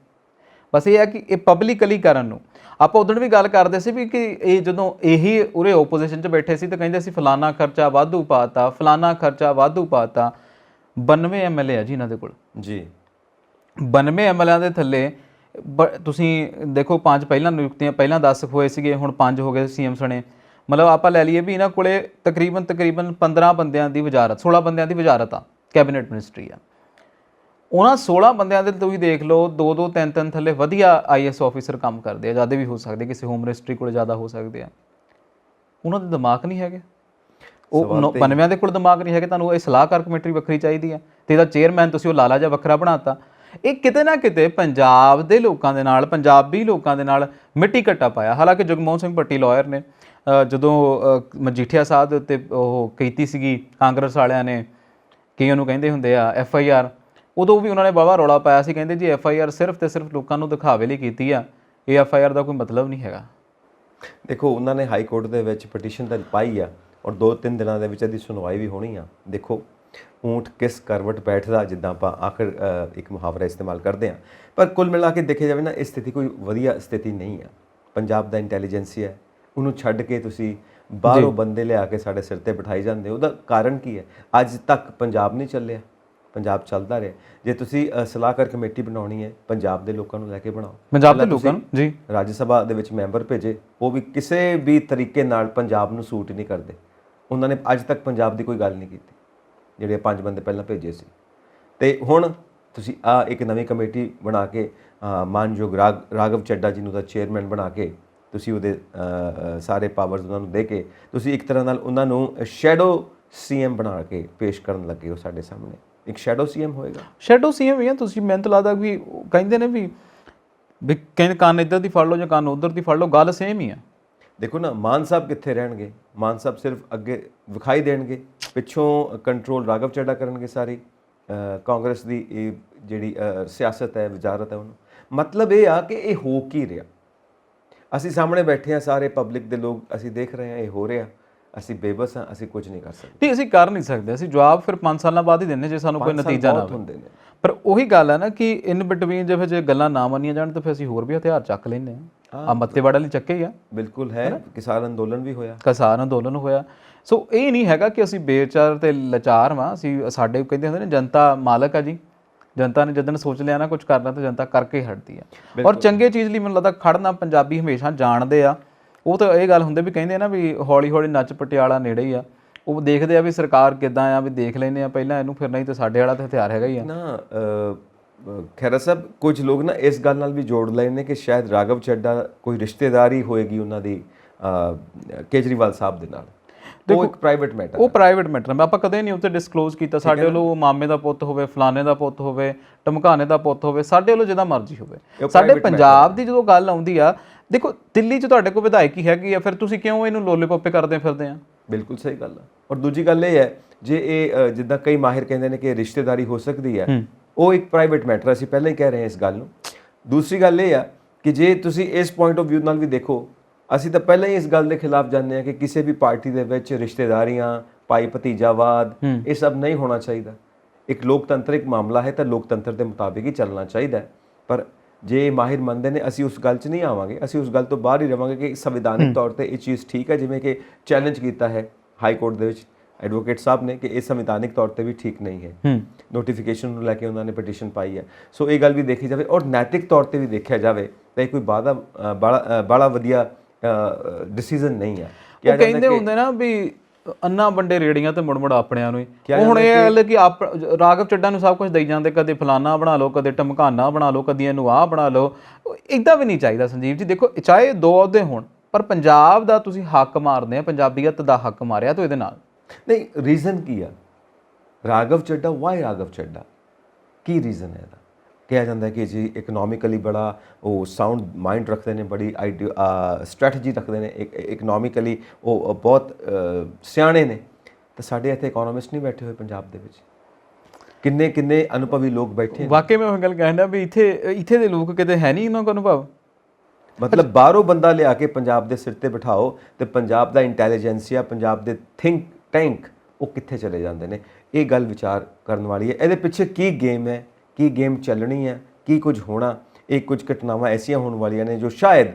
ਬਸ ਇਹ ਹੈ ਕਿ ਇਹ ਪਬਲਿਕਲੀ ਕਰਨ ਨੂੰ, ਆਪਾਂ ਉਦੋਂ ਵੀ ਗੱਲ ਕਰਦੇ ਸੀ ਵੀ ਕਿ ਇਹ ਜਦੋਂ ਇਹੀ ਉਰੇ ਓਪੋਜੀਸ਼ਨ 'ਚ ਬੈਠੇ ਸੀ ਤਾਂ ਕਹਿੰਦੇ ਸੀ ਫਲਾਨਾ ਖਰਚਾ ਵਾਧੂ ਪਾਤਾ, ਫਲਾਨਾ ਖਰਚਾ ਵਾਧੂ ਪਾਤਾ। 92 ਐਮਐਲਏ ਆ ਜੀ ਇਹਨਾਂ ਦੇ ਕੋਲ ਜੀ। 92 ਐਮਐਲਏਆਂ ਦੇ ਥੱਲੇ ਤੁਸੀਂ ਦੇਖੋ, 5 ਪਹਿਲਾਂ ਨਿਯੁਕਤੀਆਂ, ਪਹਿਲਾਂ 10 ਹੋਏ ਸੀਗੇ, ਹੁਣ 5 ਹੋ ਗਏ ਸੀਐਮ ਸਣੇ। ਮਤਲਬ ਆਪਾਂ ਲੈ ਲਈਏ ਵੀ ਇਹਨਾਂ ਕੋਲੇ ਤਕਰੀਬਨ 15 ਬੰਦਿਆਂ ਦੀ ਵਜ਼ਾਰਤ, 16 ਬੰਦਿਆਂ ਦੀ ਵਜ਼ਾਰਤ ਆ, ਕੈਬਨਿਟ ਮਿਨਿਸਟਰੀ ਆ। ਉਹਨਾਂ 16 ਬੰਦਿਆਂ ਦੇ ਤੁਸੀਂ ਦੇਖ ਲਓ 2-2 3-3 ਥੱਲੇ ਵਧੀਆ ਆਈਐਸ ਆਫੀਸਰ ਕੰਮ ਕਰਦੇ ਆ, ਜ਼ਿਆਦਾ ਵੀ ਹੋ ਸਕਦੇ, ਕਿਸੇ ਹੋਮ ਮਿਨਿਸਟਰੀ ਕੋਲ ਜ਼ਿਆਦਾ ਹੋ ਸਕਦੇ ਆ। ਉਹਨਾਂ ਦੇ ਦਿਮਾਗ ਨਹੀਂ ਹੈਗੇ, ਉਹ 92 ਦੇ ਕੋਲ ਦਿਮਾਗ ਨਹੀਂ ਹੈਗੇ। ਤੁਹਾਨੂੰ ਇਹ ਸਲਾਹਕਾਰ ਕਮੇਟੀ ਵੱਖਰੀ ਚਾਹੀਦੀ ਆ ਤੇ ਇਹਦਾ ਚੇਅਰਮੈਨ ਤੁਸੀਂ ਉਹ ਲਾਲਾ ਜਿਹਾ ਵੱਖਰਾ ਬਣਾਤਾ। ਇਹ ਕਿਤੇ ਨਾ ਕਿਤੇ ਪੰਜਾਬ ਦੇ ਲੋਕਾਂ ਦੇ ਨਾਲ, ਪੰਜਾਬੀ ਲੋਕਾਂ ਦੇ ਨਾਲ ਮਿੱਟੀ ਘੱਟਾ ਪਾਇਆ। ਹਾਲਾਂਕਿ ਜਗਮੋਹਨ ਸਿੰਘ ਭੱਟੀ ਲਾਇਰ ਨੇ ਜਦੋਂ ਮਜੀਠੀਆ ਸਾਹਿਬ ਦੇ ਉੱਤੇ ਉਹ ਕੀਤੀ ਸੀਗੀ ਕਾਂਗਰਸ ਵਾਲਿਆਂ ਨੇ, ਕੀ ਉਹਨੂੰ ਕਹਿੰਦੇ ਹੁੰਦੇ ਆ FIR, ਉਦੋਂ ਵੀ ਉਹਨਾਂ ਨੇ ਵਾਹਵਾ ਰੌਲਾ ਪਾਇਆ ਸੀ, ਕਹਿੰਦੇ ਜੀ FIR ਸਿਰਫ ਤੇ ਸਿਰਫ ਲੋਕਾਂ ਨੂੰ ਦਿਖਾਵੇ ਲਈ ਕੀਤੀ ਆ, ਇਹ FIR ਦਾ ਕੋਈ ਮਤਲਬ ਨਹੀਂ ਹੈਗਾ। ਦੇਖੋ, ਉਹਨਾਂ ਨੇ ਹਾਈ ਕੋਰਟ ਦੇ ਵਿੱਚ ਪਟੀਸ਼ਨ ਤਾਂ ਪਾਈ ਆ ਔਰ 2-3 ਦਿਨਾਂ ਦੇ ਵਿੱਚ ਇਹਦੀ ਸੁਣਵਾਈ ਵੀ ਹੋਣੀ ਆ। ਦੇਖੋ, ਊਂਠ ਕਿਸ ਕਰਵਟ ਬੈਠਦਾ, ਜਿੱਦਾਂ ਆਪਾਂ ਆਖਰ ਇੱਕ ਮੁਹਾਵਰਾ ਇਸਤੇਮਾਲ ਕਰਦੇ ਹਾਂ। ਪਰ ਕੁੱਲ ਮਿਲਾ ਕੇ ਦੇਖਿਆ ਜਾਵੇ ਨਾ, ਇਹ ਸਥਿਤੀ ਕੋਈ ਵਧੀਆ ਸਥਿਤੀ ਨਹੀਂ ਆ। ਪੰਜਾਬ ਦਾ ਇੰਟੈਲੀਜੈਂਸੀਆ ਹੈ, ਉਹਨੂੰ ਛੱਡ ਕੇ ਤੁਸੀਂ ਬਾਹਰੋਂ ਬੰਦੇ ਲਿਆ ਕੇ ਸਾਡੇ ਸਿਰ ਤੇ ਬਿਠਾਈ ਜਾਂਦੇ ਹੋ। ਉਹਦਾ ਕਾਰਨ ਕੀ ਹੈ? ਅੱਜ ਤੱਕ ਪੰਜਾਬ ਨਹੀਂ ਚੱਲਿਆ, ਪੰਜਾਬ ਚੱਲਦਾ ਰਿਹਾ। ਜੇ ਤੁਸੀਂ ਸਲਾਹਕਾਰ ਕਮੇਟੀ ਬਣਾਉਣੀ ਹੈ, ਪੰਜਾਬ ਦੇ ਲੋਕਾਂ ਨੂੰ ਲੈ ਕੇ ਬਣਾਓ, ਪੰਜਾਬ ਦੇ ਲੋਕਾਂ ਨੂੰ ਜੀ। ਰਾਜ ਸਭਾ ਦੇ ਵਿੱਚ ਮੈਂਬਰ ਭੇਜੇ, ਉਹ ਵੀ ਕਿਸੇ ਵੀ ਤਰੀਕੇ ਨਾਲ ਪੰਜਾਬ ਨੂੰ ਸੂਟ ਨਹੀਂ ਕਰਦੇ। ਉਹਨਾਂ ਨੇ ਅੱਜ ਤੱਕ ਪੰਜਾਬ ਦੀ ਕੋਈ ਗੱਲ ਨਹੀਂ ਕੀਤੀ, ਜਿਹੜੇ 5 ਬੰਦੇ ਪਹਿਲਾਂ ਭੇਜੇ ਸੀ। ਤੇ ਹੁਣ ਤੁਸੀਂ ਇੱਕ ਨਵੀਂ ਕਮੇਟੀ ਬਣਾ ਕੇ ਮਾਨਯੋਗ ਰਾਘਵ ਚੱਡਾ ਜੀ ਨੂੰ ਦਾ ਚੇਅਰਮੈਨ ਬਣਾ ਕੇ ਤੁਸੀਂ ਉਹਦੇ ਸਾਰੇ ਪਾਵਰਸ ਉਹਨਾਂ ਨੂੰ ਦੇ ਕੇ ਤੁਸੀਂ ਇੱਕ ਤਰ੍ਹਾਂ ਨਾਲ ਉਹਨਾਂ ਨੂੰ ਸ਼ੈਡੋ ਸੀਐਮ ਬਣਾ ਕੇ ਪੇਸ਼ ਕਰਨ ਲੱਗੇ ਹੋ ਸਾਡੇ ਸਾਹਮਣੇ। ਇੱਕ ਸ਼ੈਡੋ ਸੀਐਮ ਹੋਏਗਾ। ਸ਼ੈਡੋ ਸੀਐਮ ਹੀ ਆ ਤੁਸੀਂ, ਮੈਨੂੰ ਤਾਂ ਲੱਗਦਾ ਵੀ ਉਹ ਕਹਿੰਦੇ ਨੇ ਵੀ ਕਹਿੰਦੇ ਕੰਨ ਇੱਧਰ ਦੀ ਫੜ ਲਓ ਜਾਂ ਕੰਨ ਉੱਧਰ ਦੀ ਫੜ ਲਓ, ਗੱਲ ਸੇਮ ਹੀ ਆ। ਦੇਖੋ ਨਾ, ਮਾਨ ਸਾਹਿਬ ਕਿੱਥੇ ਰਹਿਣਗੇ? ਮਾਨ ਸਾਹਿਬ ਸਿਰਫ ਅੱਗੇ ਵਿਖਾਈ ਦੇਣਗੇ, ਪਿੱਛੋਂ ਕੰਟਰੋਲ ਰਾਘਵ ਚੱਡਾ ਕਰਨਗੇ ਸਾਰੀ ਕਾਂਗਰਸ ਦੀ ਇਹ ਜਿਹੜੀ ਸਿਆਸਤ ਹੈ, ਵਜ਼ਾਰਤ ਹੈ ਉਹਨੂੰ। ਮਤਲਬ ਇਹ ਆ ਕਿ ਇਹ ਹੋ ਕੀ ਰਿਹਾ? ਅਸੀਂ ਸਾਹਮਣੇ ਬੈਠੇ ਹਾਂ, ਸਾਰੇ ਪਬਲਿਕ ਦੇ ਲੋਕ ਅਸੀਂ ਦੇਖ ਰਹੇ ਹਾਂ ਇਹ ਹੋ ਰਿਹਾ। ਅਸੀਂ ਬੇਬਸ ਹਾਂ, ਅਸੀਂ ਕੁਝ ਨਹੀਂ ਕਰ ਸਕਦੇ। ਨਹੀਂ, ਅਸੀਂ ਕਰ ਨਹੀਂ ਸਕਦੇ। ਅਸੀਂ ਜਵਾਬ ਫਿਰ 5 ਸਾਲਾਂ ਬਾਅਦ ਹੀ ਦਿੰਦੇ ਜੇ ਸਾਨੂੰ ਕੋਈ ਨਤੀਜਾ ਨਾ ਹੁੰਦੇ ਨੇ। ਪਰ ਉਹੀ ਗੱਲ ਹੈ ਨਾ ਕਿ ਇਨ ਬਿਟਵੀਨ ਜੇ ਗੱਲਾਂ ਨਾ ਮੰਨੀਆਂ ਜਾਣ ਤਾਂ ਫਿਰ ਅਸੀਂ ਹੋਰ ਵੀ ਹਥਿਆਰ ਚੱਕ ਲੈਂਦੇ ਹਾਂ। ਆ ਮੱਤੇਵਾੜਾ ਲਈ ਚੱਕੇ ਹੀ ਆ। ਬਿਲਕੁਲ ਹੈ, ਕਿਸਾਨ ਅੰਦੋਲਨ ਵੀ ਹੋਇਆ, ਕਿਸਾਨ ਅੰਦੋਲਨ ਹੋਇਆ। ਸੋ ਇਹ ਨਹੀਂ ਹੈਗਾ ਕਿ ਅਸੀਂ ਬੇਚਾਰ ਤੇ ਲਾਚਾਰ ਵਾਂ। ਅਸੀਂ ਸਾਡੇ ਕਹਿੰਦੇ ਹੁੰਦੇ ਨੇ ਜਨਤਾ ਮਾਲਕ ਆ ਜੀ। ਜਨਤਾ ਨੇ ਜਦੋਂ ਸੋਚ ਲਿਆ ਨਾ ਕੁਝ ਕਰਨਾ ਤਾਂ ਜਨਤਾ ਕਰਕੇ ਹਟਦੀ ਆ। ਔਰ ਚੰਗੇ ਚੀਜ਼ ਲਈ ਮੈਨੂੰ ਲੱਗਦਾ ਖੜਨਾ ਪੰਜਾਬੀ ਹਮੇਸ਼ਾ ਜਾਣਦੇ ਆ। ਉਹ ਤਾਂ ਇਹ ਗੱਲ ਹੁੰਦੇ ਵੀ ਕਹਿੰਦੇ ਨਾ ਵੀ ਹੌਲੀ ਹੌਲੀ ਨੱਚ ਪਟਿਆਲਾ ਨੇੜੇ ਹੀ ਆ। ਉਹ ਦੇਖਦੇ ਆ ਵੀ ਸਰਕਾਰ ਕਿੱਦਾਂ ਆ, ਵੀ ਦੇਖ ਲੈਂਦੇ ਆ ਪਹਿਲਾਂ ਇਹਨੂੰ, ਫਿਰ ਨਹੀਂ ਤਾਂ ਸਾਡੇ ਵਾਲਾ ਤਾਂ ਹਥਿਆਰ ਹੈਗਾ ਹੀ ਆ ਨਾ। ਖੈਰਾ ਸਾਹਿਬ, ਕੁਝ ਲੋਕ ਨਾ ਇਸ ਗੱਲ ਨਾਲ ਵੀ ਜੋੜ ਲਏ ਨੇ ਕਿ ਸ਼ਾਇਦ ਰਾਘਵ ਚੱਡਾ ਕੋਈ ਰਿਸ਼ਤੇਦਾਰੀ ਹੋਏਗੀ ਉਹਨਾਂ ਦੀ ਕੇਜਰੀਵਾਲ ਸਾਹਿਬ ਦੇ ਨਾਲ। ਉਹ ਇੱਕ ਪ੍ਰਾਈਵੇਟ ਮੈਟਰ, ਉਹ ਪ੍ਰਾਈਵੇਟ ਮੈਟਰ ਆਪਾਂ ਕਦੇ ਨਹੀਂ ਉੱਤੇ ਡਿਸਕਲੋਜ਼ ਕੀਤਾ। ਸਾਡੇ ਵੱਲੋਂ ਮਾਮੇ ਦਾ ਪੁੱਤ ਹੋਵੇ, ਫਲਾਣੇ ਦਾ ਪੁੱਤ ਹੋਵੇ, ਟਮਕਾਣੇ ਦਾ ਪੁੱਤ ਹੋਵੇ, ਸਾਡੇ ਵੱਲੋਂ ਜਿਹਦਾ ਮਰਜ਼ੀ ਹੋਵੇ। ਸਾਡੇ ਪੰਜਾਬ ਦੀ ਜਦੋਂ ਗੱਲ ਆਉਂਦੀ ਆ, ਦੇਖੋ ਦਿੱਲੀ 'ਚ ਤੁਹਾਡੇ ਕੋਲ ਵਿਧਾਇਕੀ ਹੈਗੀ ਆ, ਫਿਰ ਤੁਸੀਂ ਕਿਉਂ ਇਹਨੂੰ ਲੋਲੀਪੋਪੇ ਕਰਦੇ ਫਿਰਦੇ ਆ? ਬਿਲਕੁਲ ਸਹੀ ਗੱਲ ਆ। ਔਰ ਦੂਜੀ ਗੱਲ ਇਹ ਹੈ, ਜੇ ਇਹ ਜਿੱਦਾਂ ਕਈ ਮਾਹਿਰ ਕਹਿੰਦੇ ਨੇ ਕਿ ਰਿਸ਼ਤੇਦਾਰੀ ਹੋ ਸਕਦੀ ਹੈ, ਉਹ ਇੱਕ ਪ੍ਰਾਈਵੇਟ ਮੈਟਰ, ਅਸੀਂ ਪਹਿਲਾਂ ਹੀ ਕਹਿ ਰਹੇ ਹਾਂ ਇਸ ਗੱਲ ਨੂੰ। ਦੂਸਰੀ ਗੱਲ ਇਹ ਆ ਕਿ ਜੇ ਤੁਸੀਂ ਇਸ ਪੁਆਇੰਟ ਆਫ ਵਿਊ ਨਾਲ ਵੀ ਦੇਖੋ, ਅਸੀਂ ਤਾਂ ਪਹਿਲਾਂ ਹੀ ਇਸ ਗੱਲ ਦੇ ਖਿਲਾਫ ਜਾਂਦੇ ਹਾਂ ਕਿ ਕਿਸੇ ਵੀ ਪਾਰਟੀ ਦੇ ਵਿੱਚ ਰਿਸ਼ਤੇਦਾਰੀਆਂ, ਭਾਈ ਭਤੀਜਾਵਾਦ, ਇਹ ਸਭ ਨਹੀਂ ਹੋਣਾ ਚਾਹੀਦਾ। ਇੱਕ ਲੋਕਤੰਤਰਿਕ ਮਾਮਲਾ ਹੈ ਤਾਂ ਲੋਕਤੰਤਰ ਦੇ ਮੁਤਾਬਿਕ ਹੀ ਚੱਲਣਾ ਚਾਹੀਦਾ ਹੈ। ਪਰ ਜੇ ਮਾਹਿਰ ਮੰਨਦੇ ਨੇ, ਅਸੀਂ ਉਸ ਗੱਲ 'ਚ ਨਹੀਂ ਆਵਾਂਗੇ, ਅਸੀਂ ਉਸ ਗੱਲ ਤੋਂ ਬਾਹਰ ਹੀ ਰਵਾਂਗੇ ਕਿ ਸੰਵਿਧਾਨਿਕ ਤੌਰ ਤੇ ਇਹ ਚੀਜ਼ ਠੀਕ ਹੈ, ਜਿਵੇਂ ਕਿ ਚੈਲੰਜ ਕੀਤਾ ਹੈ ਹਾਈ ਕੋਰਟ ਦੇ ਵਿੱਚ ਐਡਵੋਕੇਟ ਸਾਹਿਬ ਨੇ ਕਿ ਇਹ ਸੰਵਿਧਾਨਿਕ ਤੌਰ ਤੇ ਵੀ ਠੀਕ ਨਹੀਂ ਹੈ। ਨੋਟੀਫਿਕੇਸ਼ਨ ਨੂੰ ਲੈ ਕੇ ਉਹਨਾਂ ਨੇ ਪਟੀਸ਼ਨ ਪਾਈ ਹੈ। ਸੋ ਇਹ ਗੱਲ ਵੀ ਦੇਖੀ ਜਾਵੇ ਔਰ ਨੈਤਿਕ ਤੌਰ ਤੇ ਵੀ ਦੇਖਿਆ ਜਾਵੇ ਤਾਂ ਇਹ ਕੋਈ ਬੜਾ ਵਧੀਆ ਡਿਸੀਜਨ ਨਹੀਂ ਹੈ। ਉਹ ਕਹਿੰਦੇ ਹੁੰਦੇ ਨਾ ਵੀ ਅੰਨਾ ਵੰਡੇ ਰੇੜੀਆਂ ਤੇ ਮੁੜ ਆਪਣਿਆਂ ਨੂੰ ਹੀ। ਉਹ ਹੁਣ ਇਹ ਗੱਲ ਕਿ ਰਾਘਵ ਚੱਡਾ ਨੂੰ ਸਭ ਕੁਝ ਦੇਈ ਜਾਂਦੇ, ਕਦੇ ਫਲਾਨਾ ਬਣਾ ਲਓ, ਕਦੇ ਟਮਕਾਨਾ ਬਣਾ ਲਓ, ਕਦੀ ਇਹਨੂੰ ਆਹ ਬਣਾ ਲਓ। ਇੱਦਾਂ ਵੀ ਨਹੀਂ ਚਾਹੀਦਾ ਸੰਜੀਵ ਜੀ। ਦੇਖੋ, ਚਾਹੇ ਦੋ ਅਹੁਦੇ ਹੋਣ, ਪਰ ਪੰਜਾਬ ਦਾ ਤੁਸੀਂ ਹੱਕ ਮਾਰਦੇ ਆ, ਪੰਜਾਬੀਅਤ ਦਾ ਹੱਕ ਮਾਰਿਆ ਤਾਂ ਇਹਦੇ ਨਾਲ ਨਹੀਂ। ਰੀਜ਼ਨ ਕੀ ਆ? ਰਾਘਵ ਚੱਡਾ, ਵਾਈ ਰਾਘਵ ਚੱਡਾ? ਕੀ ਰੀਜ਼ਨ ਹੈ ਇਹਦਾ? ਕਿਹਾ ਜਾਂਦਾ ਕਿ ਜੀ ਇਕਨੋਮਿਕਲੀ ਬੜਾ ਉਹ ਸਾਊਂਡ ਮਾਈਂਡ ਰੱਖਦੇ ਨੇ, ਬੜੀ ਸਟ੍ਰੈਟਜੀ ਰੱਖਦੇ ਨੇ, ਇਕਨੋਮਿਕਲੀ ਉਹ ਬਹੁਤ ਸਿਆਣੇ ਨੇ। ਤਾਂ ਸਾਡੇ ਇੱਥੇ ਇਕਨੋਮਿਸਟ ਨਹੀਂ ਬੈਠੇ ਹੋਏ ਪੰਜਾਬ ਦੇ ਵਿੱਚ? ਕਿੰਨੇ ਕਿੰਨੇ ਅਨੁਭਵੀ ਲੋਕ ਬੈਠੇ। ਵਾਕਈ ਮੈਂ ਉਹ ਗੱਲ ਕਹਿੰਦਾ ਵੀ ਇੱਥੇ ਦੇ ਲੋਕ ਕਿਤੇ ਹੈ ਨਹੀਂ ਇਹਨਾਂ ਕੋਲ ਅਨੁਭਵ। ਮਤਲਬ ਬਾਹਰੋਂ ਬੰਦਾ ਲਿਆ ਕੇ ਪੰਜਾਬ ਦੇ ਸਿਰ ਤੇ ਬਿਠਾਓ ਤੇ ਪੰਜਾਬ ਦਾ ਇੰਟੈਲੀਜੈਂਸੀਆ, ਪੰਜਾਬ ਦੇ ਥਿੰਕ ਟੈਂਕ, ਉਹ ਕਿੱਥੇ ਚਲੇ ਜਾਂਦੇ ਨੇ? ਇਹ ਗੱਲ ਵਿਚਾਰ ਕਰਨ ਵਾਲੀ ਹੈ। ਇਹਦੇ ਪਿੱਛੇ ਕੀ ਗੇਮ ਹੈ, ਕੀ ਗੇਮ ਚੱਲਣੀ ਹੈ, ਕੀ ਕੁਝ ਹੋਣਾ? ਇਹ ਕੁਝ ਘਟਨਾਵਾਂ ਐਸੀਆਂ ਹੋਣ ਵਾਲੀਆਂ ਨੇ ਜੋ ਸ਼ਾਇਦ,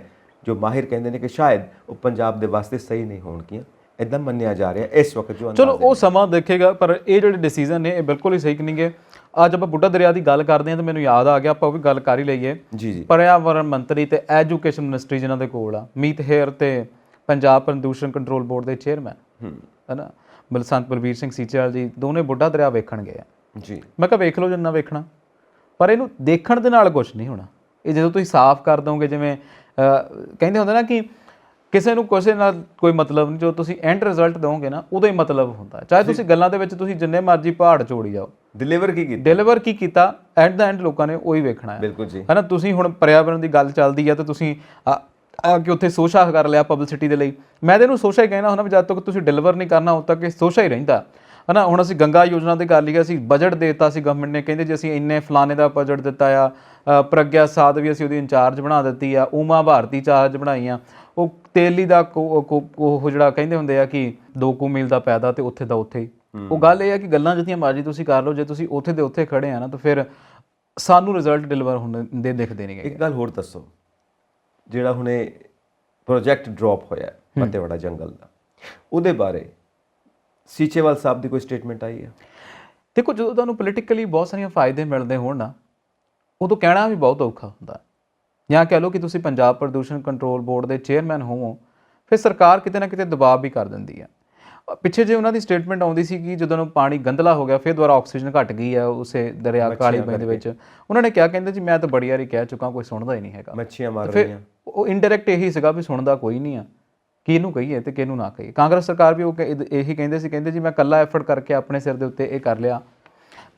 ਜੋ ਮਾਹਿਰ ਕਹਿੰਦੇ ਨੇ ਕਿ ਸ਼ਾਇਦ ਉਹ ਪੰਜਾਬ ਦੇ ਵਾਸਤੇ ਸਹੀ ਨਹੀਂ ਹੋਣਗੀਆਂ। ਇਦਾਂ ਮੰਨਿਆ ਜਾ ਰਿਹਾ ਇਸ ਵਕਤ ਜੋ। ਚਲੋ ਉਹ ਸਮਾਂ ਦੇਖੇਗਾ, ਪਰ ਇਹ ਜਿਹੜੇ ਡਿਸੀਜਨ ਨੇ ਇਹ ਬਿਲਕੁਲ ਹੀ ਸਹੀ ਨਹੀਂ ਗੇ। ਅੱਜ ਆਪਾਂ ਬੁੱਢਾ ਦਰਿਆ ਦੀ ਗੱਲ ਕਰਦੇ ਹਾਂ ਤਾਂ ਮੈਨੂੰ ਯਾਦ ਆ ਗਿਆ, ਆਪਾਂ ਉਹ ਵੀ ਗੱਲ ਕਰ ਹੀ ਲਈਏ। ਜੀ। ਪਰਿਆਵਰਣ ਮੰਤਰੀ ਤੇ ਐਜੂਕੇਸ਼ਨ ਮਿਨਿਸਟਰੀ ਜਿਨ੍ਹਾਂ ਦੇ ਕੋਲ ਆ, ਮੀਤ ਹੇਅਰ ਤੇ ਪੰਜਾਬ ਪ੍ਰਦੂਸ਼ਣ ਕੰਟਰੋਲ ਬੋਰਡ ਦੇ ਚੇਅਰਮੈਨ ਹੈ ਨਾ ਬਲਸੰਤ ਬਲਬੀਰ ਸਿੰਘ ਸੀਚੇਵਾਲ ਜੀ, ਦੋਨੇ ਬੁੱਢਾ ਦਰਿਆ ਵੇਖਣ ਗਏ ਆ ਜੀ। ਮੈਂ ਕਿਹਾ ਵੇਖ ਲਓ ਜਿੰਨਾ ਵੇਖਣਾ, ਪਰ ਇਹਨੂੰ ਦੇਖਣ ਦੇ ਨਾਲ ਕੁਝ ਨਹੀਂ ਹੋਣਾ। ਇਹ ਜਦੋਂ ਤੁਸੀਂ ਸਾਫ਼ ਕਰ ਦੋਗੇ, ਜਿਵੇਂ ਕਹਿੰਦੇ ਹੁੰਦੇ ਨਾ ਕਿ ਕਿਸੇ ਨੂੰ ਕਿਸੇ ਨਾਲ ਕੋਈ ਮਤਲਬ ਨਹੀਂ, ਜੋ ਤੁਸੀਂ ਐਂਡ ਰਿਜ਼ਲਟ ਦਿਓਗੇ ਨਾ ਉਹਦਾ ਹੀ ਮਤਲਬ ਹੁੰਦਾ। ਚਾਹੇ ਤੁਸੀਂ ਗੱਲਾਂ ਦੇ ਵਿੱਚ ਤੁਸੀਂ ਜਿੰਨੇ ਮਰਜ਼ੀ ਪਹਾੜ ਚੋੜੀ ਜਾਓ, ਡਿਲੀਵਰ ਕੀ ਕੀਤਾ ਐਟ ਦਾ ਐਂਡ ਲੋਕਾਂ ਨੇ ਉਹੀ ਵੇਖਣਾ ਹੈ। ਬਿਲਕੁਲ ਜੀ, ਹੈ ਨਾ। ਤੁਸੀਂ ਹੁਣ ਪਰਿਆਵਰਣ ਦੀ ਗੱਲ ਚੱਲਦੀ ਆ ਤਾਂ ਤੁਸੀਂ ਆ ਕੇ ਉੱਥੇ ਸੋਸ਼ਾ ਕਰ ਲਿਆ ਪਬਲਿਸਿਟੀ ਦੇ ਲਈ। ਮੈਂ ਤਾਂ ਇਹਨੂੰ ਸੋਸ਼ਾ ਹੀ ਕਹਿਣਾ ਹੁੰਦਾ ਵੀ ਜਦ ਤੱਕ ਤੁਸੀਂ ਡਿਲੀਵਰ ਨਹੀਂ ਕਰਨਾ ਉਦੋਂ ਤੱਕ ਇਹ ਸੋਸ਼ਾ ਹੀ ਰਹਿੰਦਾ ਹੈ ਨਾ। ਹੁਣ ਅਸੀਂ ਗੰਗਾ ਯੋਜਨਾ ਦੀ ਗੱਲ ਲਈ, ਅਸੀਂ ਬਜਟ ਦੇ ਦਿੱਤਾ ਸੀ, ਗਵਰਨਮੈਂਟ ਨੇ ਕਹਿੰਦੇ ਜੀ ਅਸੀਂ ਇੰਨੇ ਫਲਾਣੇ ਦਾ ਬਜਟ ਦਿੱਤਾ ਆ। ਪ੍ਰਗਿਆ ਸਾਧ ਵੀ ਅਸੀਂ ਉਹਦੀ ਇੰਚਾਰਜ ਬਣਾ ਦਿੱਤੀ ਆ, ਉਮਾ ਭਾਰਤੀ ਇੰਚਾਰਜ ਬਣਾਈਆਂ। ਉਹ ਤੇਲੀ ਦਾ ਉਹ ਜਿਹੜਾ ਕਹਿੰਦੇ ਹੁੰਦੇ ਆ ਕਿ 2 ਮੀਲ ਦਾ ਪੈਦਾ ਤੇ ਉੱਥੇ ਦਾ ਉੱਥੇ ਹੀ। ਉਹ ਗੱਲ ਇਹ ਆ ਕਿ ਗੱਲਾਂ ਜਿੱਥੀਆਂ ਮਰਜ਼ੀ ਤੁਸੀਂ ਕਰ ਲਓ, ਜੇ ਤੁਸੀਂ ਉੱਥੇ ਦੇ ਉੱਥੇ ਖੜੇ ਆ ਨਾ ਤਾਂ ਫਿਰ ਸਾਨੂੰ ਰਿਜ਼ਲਟ ਡਿਲੀਵਰ ਹੁੰਦੇ ਦਿਖਦੇ ਨਹੀਂ ਗਏ। ਇੱਕ ਗੱਲ ਹੋਰ ਦੱਸੋ, ਜਿਹੜਾ ਹੁਣੇ ਪ੍ਰੋਜੈਕਟ ਡ੍ਰੌਪ ਹੋਇਆ ਮੱਤੇਵਾੜਾ ਜੰਗਲ ਦਾ, ਉਹਦੇ ਬਾਰੇ ਸੀਚੇਵਾਲ ਸਾਹਿਬ ਦੀ ਕੋਈ ਸਟੇਟਮੈਂਟ ਆਈ ਹੈ? ਦੇਖੋ, ਜਦੋਂ ਤੁਹਾਨੂੰ ਪੋਲੀਟੀਕਲੀ ਬਹੁਤ ਸਾਰੀਆਂ ਫਾਇਦੇ ਮਿਲਦੇ ਹੋਣ ਨਾ, ਉਦੋਂ ਕਹਿਣਾ ਵੀ ਬਹੁਤ ਔਖਾ ਹੁੰਦਾ। ਜਾਂ ਕਹਿ ਲਓ ਕਿ ਤੁਸੀਂ ਪੰਜਾਬ ਪ੍ਰਦੂਸ਼ਣ ਕੰਟਰੋਲ ਬੋਰਡ ਦੇ ਚੇਅਰਮੈਨ ਹੋਵੋ, ਫਿਰ ਸਰਕਾਰ ਕਿਤੇ ਨਾ ਕਿਤੇ ਦਬਾਅ ਵੀ ਕਰ ਦਿੰਦੀ ਆ। ਪਿੱਛੇ ਜੇ ਉਹਨਾਂ ਦੀ ਸਟੇਟਮੈਂਟ ਆਉਂਦੀ ਸੀ ਕਿ ਜਦੋਂ ਪਾਣੀ ਗੰਧਲਾ ਹੋ ਗਿਆ, ਫਿਰ ਦੁਬਾਰਾ ਆਕਸੀਜਨ ਘਟ ਗਈ ਆ ਉਸੇ ਦਰਿਆ ਕਾਲੀ ਬਾਈ ਦੇ ਵਿੱਚ, ਉਹਨਾਂ ਨੇ ਕਿਹਾ, ਕਹਿੰਦੇ ਜੀ ਮੈਂ ਤਾਂ ਬੜੀ ਵਾਰੀ ਕਹਿ ਚੁੱਕਾ, ਕੋਈ ਸੁਣਦਾ ਹੀ ਨਹੀਂ ਹੈਗਾ। ਮੱਛੀਆਂ ਮਾਰ ਰਹੀਆਂ। ਉਹ ਇਨਡਾਇਰੈਕਟ ਇਹੀ ਸੀਗਾ ਵੀ ਸੁਣਦਾ ਕੋਈ ਨਹੀਂ ਆ, ਕਿਹਨੂੰ ਕਹੀਏ ਤੇ ਕਿਹਨੂੰ ਨਾ ਕਹੀਏ। ਕਾਂਗਰਸ ਸਰਕਾਰ ਵੀ ਉਹ ਇਹੀ ਕਹਿੰਦੇ ਸੀ, ਕਹਿੰਦੇ ਜੀ ਮੈਂ ਇਕੱਲਾ ਐਫਰਟ ਕਰਕੇ ਆਪਣੇ ਸਿਰ ਦੇ ਉੱਤੇ ਇਹ ਕਰ ਲਿਆ।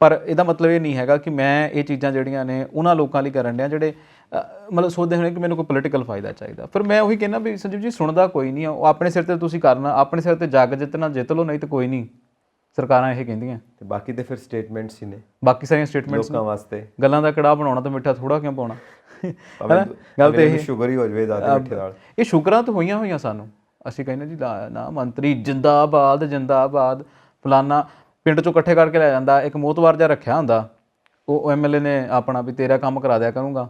ਪਰ ਇਹਦਾ ਮਤਲਬ ਇਹ ਨਹੀਂ ਹੈਗਾ ਕਿ ਮੈਂ ਇਹ ਚੀਜ਼ਾਂ ਜਿਹੜੀਆਂ ਨੇ ਉਹਨਾਂ ਲੋਕਾਂ ਲਈ ਕਰਨ ਡਿਆ ਜਿਹੜੇ ਮਤਲਬ ਸੋਚਦੇ ਹੋਣੇ ਕਿ ਮੈਨੂੰ ਕੋਈ ਪੋਲੀਟੀਕਲ ਫਾਇਦਾ ਚਾਹੀਦਾ। ਫਿਰ ਮੈਂ ਉਹੀ ਕਹਿੰਦਾ ਵੀ ਸੰਜੀਵ ਜੀ ਸੁਣਦਾ ਕੋਈ ਨਹੀਂ ਆ, ਉਹ ਆਪਣੇ ਸਿਰ ਤੇ ਤੁਸੀਂ ਕਰਨਾ, ਆਪਣੇ ਸਿਰ ਤੇ ਜੱਗ ਜਿੱਤਣਾ ਜਿੱਤ ਲਓ, ਨਹੀਂ ਤਾਂ ਕੋਈ ਨਹੀਂ। ਸਰਕਾਰਾਂ ਇਹ ਕਹਿੰਦੀਆਂ ਤੇ ਬਾਕੀ ਤੇ ਫਿਰ ਸਟੇਟਮੈਂਟਸ ਹੀ ਨੇ, ਬਾਕੀ ਸਾਰੀਆਂ ਸਟੇਟਮੈਂਟਸ ਲੋਕਾਂ ਵਾਸਤੇ। ਗੱਲਾਂ ਦਾ ਕੜਾਹ ਬਣਾਉਣਾ ਤਾਂ ਮਿੱਠਾ ਥੋੜਾ ਕਿਉਂ ਪਾਉਣਾ, ਗੱਲ ਤੇ ਇਹ ਸ਼ੂਗਰ ਹੀ ਹੋ ਜਾਵੇ ਜ਼ਿਆਦਾ ਮਿੱਠੇ ਨਾਲ। ਇਹ ਸ਼ੁਕਰਾਂ ਤਾਂ ਹੋਈਆਂ ਸਾਨੂੰ। ਅਸੀਂ ਕਹਿੰਦੇ ਜੀ ਨਾ ਮੰਤਰੀ ਜਿੰਦਾਬਾਦ ਜਿੰਦਾਬਾਦ, ਫਲਾਨਾ ਪਿੰਡ ਚੋਂ ਇਕੱਠੇ ਕਰਕੇ ਲੈ ਜਾਂਦਾ, ਇੱਕ ਮੋਹਤਵਾਰ ਜਿਹਾ ਰੱਖਿਆ ਹੁੰਦਾ, ਉਹ ਐਮਐਲਏ ਨੇ ਆਪਣਾ ਵੀ ਤੇਰਾ ਕੰਮ ਕਰਾ ਦਿਆ ਕਰੂੰਗਾ।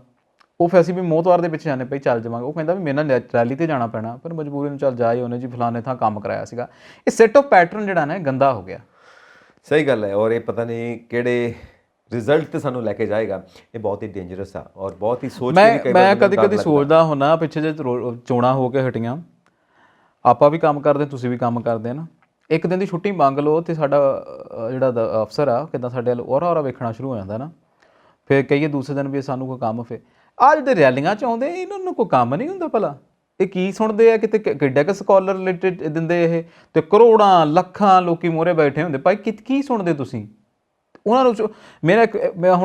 ਉਹ ਫਿਰ ਅਸੀਂ ਵੀ ਮੋਹਤਵਾਰ ਦੇ ਪਿੱਛੇ ਜਾਂਦੇ ਪਈ ਚੱਲ ਜਾਵਾਂਗੇ। ਉਹ ਕਹਿੰਦਾ ਵੀ ਮੇਰੇ ਨਾਲ ਰੈਲੀ ਤੇ ਜਾਣਾ ਪੈਣਾ, ਪਰ ਮਜਬੂਰੀ ਨੂੰ ਚੱਲ ਜਾ ਹੀ ਉਹਨੇ ਜੀ ਫਲਾਣੇ ਥਾਂ ਕੰਮ ਕਰਾਇਆ ਸੀਗਾ। ਇਹ ਸੈੱਟ ਆਫ ਪੈਟਰਨ ਜਿਹੜਾ ਨਾ ਗੰਦਾ ਹੋ ਗਿਆ। ਸਹੀ ਗੱਲ ਹੈ। ਔਰ ਇਹ ਪਤਾ ਨਹੀਂ ਕਿਹੜੇ ਰਿਜ਼ਲਟ ਤੇ ਸਾਨੂੰ ਲੈ ਕੇ ਜਾਏਗਾ। ਇਹ ਬਹੁਤ ਹੀ ਡੇਂਜਰਸ ਆ ਔਰ ਬਹੁਤ ਹੀ ਸੋਚ ਕੇ ਮੈਂ ਕਦੀ ਸੋਚਦਾ ਹੁੰਦਾ, ਪਿੱਛੇ ਜੇ ਚੋਣਾਂ ਹੋ ਕੇ ਹਟੀਆਂ, ਆਪਾਂ ਵੀ ਕੰਮ ਕਰਦੇ, ਤੁਸੀਂ ਵੀ ਕੰਮ ਕਰਦੇ ਨਾ, ਇੱਕ ਦਿਨ ਦੀ ਛੁੱਟੀ ਮੰਗ ਲਓ ਤੇ ਸਾਡਾ ਜਿਹੜਾ ਅਫਸਰ ਆ ਕਿੱਦਾਂ ਸਾਡੇ ਵੱਲ ਔਰਾ ਵੇਖਣਾ ਸ਼ੁਰੂ ਹੋ ਜਾਂਦਾ ਨਾ। ਫਿਰ ਕਹੀਏ ਦੂਸਰੇ ਦਿਨ ਵੀ ਸਾਨੂੰ ਕੋਈ ਕੰਮ, ਫਿਰ ਆਹ ਜਿਹੜੇ ਰੈਲੀਆਂ 'ਚ ਆਉਂਦੇ ਇਹਨਾਂ ਨੂੰ ਕੋਈ ਕੰਮ ਨਹੀਂ ਹੁੰਦਾ ਭਲਾ। ਇਹ ਕੀ ਸੁਣਦੇ ਆ, ਕਿਤੇ ਕਿੱਡਾ ਕੁ ਸਕਾਲਰ ਰਿਲੇਟਡ ਦਿੰਦੇ ਇਹ, ਤੇ ਕਰੋੜਾਂ ਲੱਖਾਂ ਲੋਕੀ ਮੂਹਰੇ ਬੈਠੇ ਹੁੰਦੇ। ਭਾਈ ਕੀ ਸੁਣਦੇ ਤੁਸੀਂ ਉਹਨਾਂ ਨੂੰ?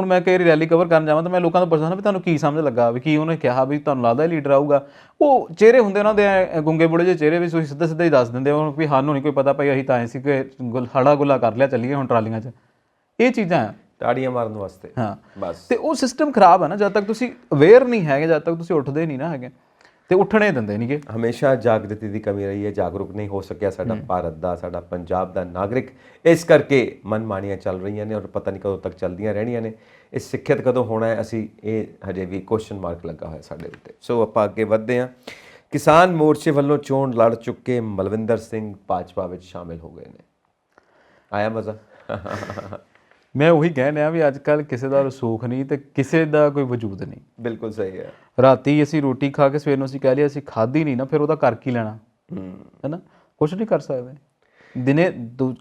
ਮੈਂ ਕਈ ਰੈਲੀ ਕਵਰ ਕਰਨ ਜਾਵਾਂ ਤਾਂ ਮੈਂ ਲੋਕਾਂ ਤੋਂ ਪੁੱਛਦਾ ਵੀ ਤੁਹਾਨੂੰ ਕੀ ਸਮਝ ਲੱਗਾ, ਵੀ ਕੀ ਉਹਨੇ ਕਿਹਾ, ਵੀ ਤੁਹਾਨੂੰ ਲੱਗਦਾ ਲੀਡਰ ਆਊਗਾ। ਉਹ ਚਿਹਰੇ ਹੁੰਦੇ ਉਹਨਾਂ ਦੇ ਗੁੰਗੇ ਬੁੜੇ ਜਿਹੇ ਚਿਹਰੇ, ਵੀ ਤੁਸੀਂ ਸਿੱਧਾ ਹੀ ਦੱਸ ਦਿੰਦੇ ਹੋ ਵੀ ਸਾਨੂੰ ਨਹੀਂ ਕੋਈ ਪਤਾ, ਭਾਈ ਅਸੀਂ ਤਾਂ ਐਂ ਸੀ ਕਿ ਹੜਾ ਗੁੱਲਾ ਕਰ ਲਿਆ, ਚੱਲੀਏ ਹੁਣ ਟਰਾਲੀਆਂ 'ਚ। ਇਹ ਚੀਜ਼ਾਂ ਤਾੜੀਆਂ ਮਾਰਨ ਵਾਸਤੇ। ਹਾਂ ਬਸ। ਤੇ ਉਹ ਸਿਸਟਮ ਖਰਾਬ ਹੈ ਨਾ। ਜਦ ਤੱਕ ਤੁਸੀਂ ਅਵੇਅਰ ਨਹੀਂ ਹੈਗੇ, ਜਦ ਤੱਕ ਤੁਸੀਂ ਉੱਠਦੇ ਨਹੀਂ ਨਾ ਹੈਗੇ ਤੇ ਉੱਠਣੇ ਦਿੰਦੇ ਨਹੀਂਗੇ। ਹਮੇਸ਼ਾ ਜਾਗਰਤੀ ਦੀ ਕਮੀ ਰਹੀ ਹੈ, ਜਾਗਰੂਕ ਨਹੀਂ ਹੋ ਸਕਿਆ ਸਾਡਾ ਭਾਰਤ ਦਾ, ਸਾਡਾ ਪੰਜਾਬ ਦਾ ਨਾਗਰਿਕ। ਇਸ ਕਰਕੇ ਮਨਮਾਨੀਆਂ ਚੱਲ ਰਹੀਆਂ ਨੇ ਔਰ ਪਤਾ ਨਹੀਂ ਕਦੋਂ ਤੱਕ ਚੱਲਦੀਆਂ ਰਹਿਣੀਆਂ ਨੇ। ਇਹ ਸਿੱਖਿਅਤ ਕਦੋਂ ਹੋਣਾ ਹੈ, ਅਸੀਂ ਇਹ ਹਜੇ ਵੀ ਕੁਐਸਚਨ ਮਾਰਕ ਲੱਗਾ ਹੋਇਆ ਸਾਡੇ ਉੱਤੇ। ਸੋ ਆਪਾਂ ਅੱਗੇ ਵਧਦੇ ਹਾਂ। ਕਿਸਾਨ ਮੋਰਚੇ ਵੱਲੋਂ ਚੋਣ ਲੜ ਚੁੱਕੇ ਮਲਵਿੰਦਰ ਸਿੰਘ ਭਾਜਪਾ ਵਿੱਚ ਸ਼ਾਮਿਲ ਹੋ ਗਏ ਨੇ। ਆਇਆ ਮਜ਼ਾ? ਮੈਂ ਉਹੀ ਕਹਿ ਰਿਹਾ ਵੀ ਅੱਜ ਕੱਲ੍ਹ ਕਿਸੇ ਦਾ ਰਸੂਖ ਨਹੀਂ ਤੇ ਕਿਸੇ ਦਾ ਕੋਈ ਵਜੂਦ ਨਹੀਂ। ਬਿਲਕੁਲ ਸਹੀ ਹੈ। ਰਾਤੀ ਅਸੀਂ ਰੋਟੀ ਖਾ ਕੇ ਸਵੇਰ ਨੂੰ ਅਸੀਂ ਕਹਿ ਲਿਆ ਅਸੀਂ ਖਾਧੀ ਨਹੀਂ ਨਾ, ਫਿਰ ਉਹਦਾ ਕਰ ਕੀ ਲੈਣਾ, ਹੈ ਨਾ? ਕੁਛ ਨਹੀਂ ਕਰ ਸਕਦੇ। ਦਿਨੇ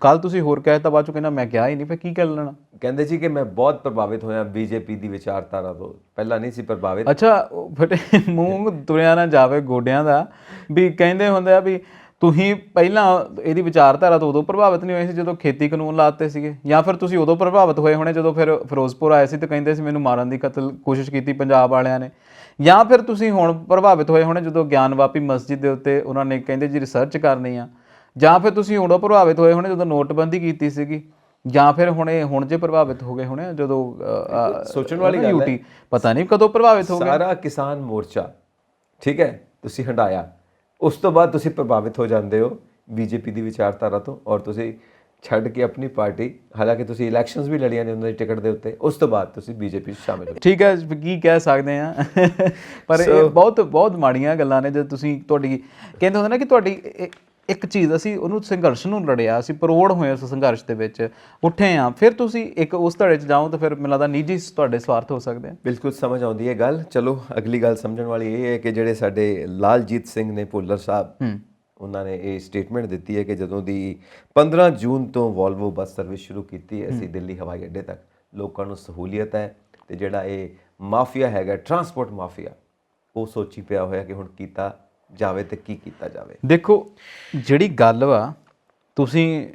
ਕੱਲ ਤੁਸੀਂ ਹੋਰ ਕਹਿ ਤਾ, ਬਾਅਦ ਚੋਂ ਕਹਿੰਦਾ ਮੈਂ ਕਿਹਾ ਹੀ ਨਹੀਂ, ਫਿਰ ਕੀ ਕਰ ਲੈਣਾ। ਕਹਿੰਦੇ ਸੀ ਕਿ ਮੈਂ ਬਹੁਤ ਪ੍ਰਭਾਵਿਤ ਹੋਇਆ ਬੀਜੇਪੀ ਦੀ ਵਿਚਾਰਧਾਰਾ ਤੋਂ, ਪਹਿਲਾਂ ਨਹੀਂ ਸੀ ਪ੍ਰਭਾਵਿਤ। ਅੱਛਾ, ਫਿਰ ਮੂੰਹ ਤੁਰਿਆ ਨਾ ਜਾਵੇ ਗੋਡਿਆਂ ਦਾ। ਵੀ ਕਹਿੰਦੇ ਹੁੰਦੇ ਆ ਵੀ ਤੁਸੀਂ ਪਹਿਲਾਂ ਇਹਦੀ ਵਿਚਾਰਧਾਰਾ ਤੋਂ ਉਦੋਂ ਪ੍ਰਭਾਵਿਤ ਨਹੀਂ ਹੋਏ ਸੀ ਜਦੋਂ ਖੇਤੀ ਕਾਨੂੰਨ ਲਾਤੇ ਸੀਗੇ, ਜਾਂ ਫਿਰ ਤੁਸੀਂ ਉਦੋਂ ਪ੍ਰਭਾਵਿਤ ਹੋਏ ਹੋਣੇ ਜਦੋਂ ਫਿਰ ਫਿਰੋਜ਼ਪੁਰ ਆਏ ਸੀ ਤੇ ਕਹਿੰਦੇ ਸੀ ਮੈਨੂੰ ਮਾਰਨ ਦੀ ਕੋਸ਼ਿਸ਼ ਕੀਤੀ ਪੰਜਾਬ ਵਾਲਿਆਂ ਨੇ, ਜਾਂ ਫਿਰ ਤੁਸੀਂ ਹੁਣ ਪ੍ਰਭਾਵਿਤ ਹੋਏ ਹੋਣੇ ਜਦੋਂ ਗਿਆਨਵਾਪੀ ਮਸਜਿਦ ਦੇ ਉੱਤੇ ਉਹਨਾਂ ਨੇ ਕਹਿੰਦੇ ਜੀ ਰਿਸਰਚ ਕਰਨੀ ਆ, ਜਾਂ ਫਿਰ ਤੁਸੀਂ ਉਦੋਂ ਪ੍ਰਭਾਵਿਤ ਹੋਏ ਹੋਣੇ ਜਦੋਂ ਨੋਟਬੰਦੀ ਕੀਤੀ ਸੀਗੀ, ਜਾਂ ਫਿਰ ਹੁਣ ਜੇ ਪ੍ਰਭਾਵਿਤ ਹੋ ਗਏ ਹੋਣੇ ਜਦੋਂ ਸੋਚਣ ਵਾਲੀ ਗੱਲ ਹੈ। ਪਤਾ ਨਹੀਂ ਕਦੋਂ ਪ੍ਰਭਾਵਿਤ ਹੋ ਗਏ। ਸਾਰਾ ਕਿਸਾਨ ਮੋਰਚਾ ਠੀਕ ਹੈ ਤੁਸੀਂ ਹੰਡਾਇਆ, ਉਸ ਤੋਂ ਬਾਅਦ ਤੁਸੀਂ ਪ੍ਰਭਾਵਿਤ ਹੋ ਜਾਂਦੇ ਹੋ ਬੀਜੇਪੀ ਦੀ ਵਿਚਾਰਧਾਰਾ ਤੋਂ ਔਰ ਤੁਸੀਂ ਛੱਡ ਕੇ ਆਪਣੀ ਪਾਰਟੀ, ਹਾਲਾਂਕਿ ਤੁਸੀਂ ਇਲੈਕਸ਼ਨਸ ਵੀ ਲੜੀਆਂ ਨੇ ਉਹਨਾਂ ਦੀ ਟਿਕਟ ਦੇ ਉੱਤੇ, ਉਸ ਤੋਂ ਬਾਅਦ ਤੁਸੀਂ ਬੀਜੇਪੀ 'ਚ ਸ਼ਾਮਿਲ ਹੋ। ਠੀਕ ਹੈ, ਕੀ ਕਹਿ ਸਕਦੇ ਆ। ਪਰ ਇਹ ਬਹੁਤ ਮਾੜੀਆਂ ਗੱਲਾਂ ਨੇ। ਜਦ ਤੁਸੀਂ ਤੁਹਾਡੀ ਕਹਿੰਦੇ ਹੁੰਦੇ ਨਾ ਕਿ ਤੁਹਾਡੀ ਇੱਕ ਚੀਜ਼, ਅਸੀਂ ਉਹਨੂੰ ਸੰਘਰਸ਼ ਨੂੰ ਲੜਿਆ, ਅਸੀਂ ਪਰੋੜ ਹੋਏ ਉਸ ਸੰਘਰਸ਼ ਦੇ ਵਿੱਚ ਉੱਠੇ ਆ, ਫਿਰ ਤੁਸੀਂ ਇੱਕ ਉਸ ਧੜੇ 'ਚ ਜਾਓ ਤਾਂ ਫਿਰ ਮੈਨੂੰ ਲੱਗਦਾ ਨਿੱਜੀ ਤੁਹਾਡੇ ਸਵਾਰਥ ਹੋ ਸਕਦੇ ਆ। ਬਿਲਕੁਲ ਸਮਝ ਆਉਂਦੀ ਹੈ ਗੱਲ। ਚਲੋ ਅਗਲੀ ਗੱਲ ਸਮਝਣ ਵਾਲੀ ਇਹ ਹੈ ਕਿ ਜਿਹੜੇ ਸਾਡੇ ਲਾਲਜੀਤ ਸਿੰਘ ਨੇ ਭੁੱਲਰ ਸਾਹਿਬ, ਉਹਨਾਂ ਨੇ ਇਹ ਸਟੇਟਮੈਂਟ ਦਿੱਤੀ ਹੈ ਕਿ ਜਦੋਂ ਦੀ 15 ਜੂਨ ਤੋਂ ਵੋਲਵੋ ਬੱਸ ਸਰਵਿਸ ਸ਼ੁਰੂ ਕੀਤੀ ਹੈ ਅਸੀਂ ਦਿੱਲੀ ਹਵਾਈ ਅੱਡੇ ਤੱਕ, ਲੋਕਾਂ ਨੂੰ ਸਹੂਲੀਅਤ ਹੈ। ਤੇ ਜਿਹੜਾ ਇਹ ਮਾਫੀਆ ਹੈਗਾ ਟਰਾਂਸਪੋਰਟ ਮਾਫੀਆ, ਉਹ ਸੋਚੀ ਪਿਆ ਹੋਇਆ ਕਿ ਹੁਣ ਕੀਤਾ ਜਾਵੇ ਤੇ ਕੀ ਕੀਤਾ ਜਾਵੇ। ਦੇਖੋ ਜਿਹੜੀ ਗੱਲ ਵਾ ਤੁਸੀਂ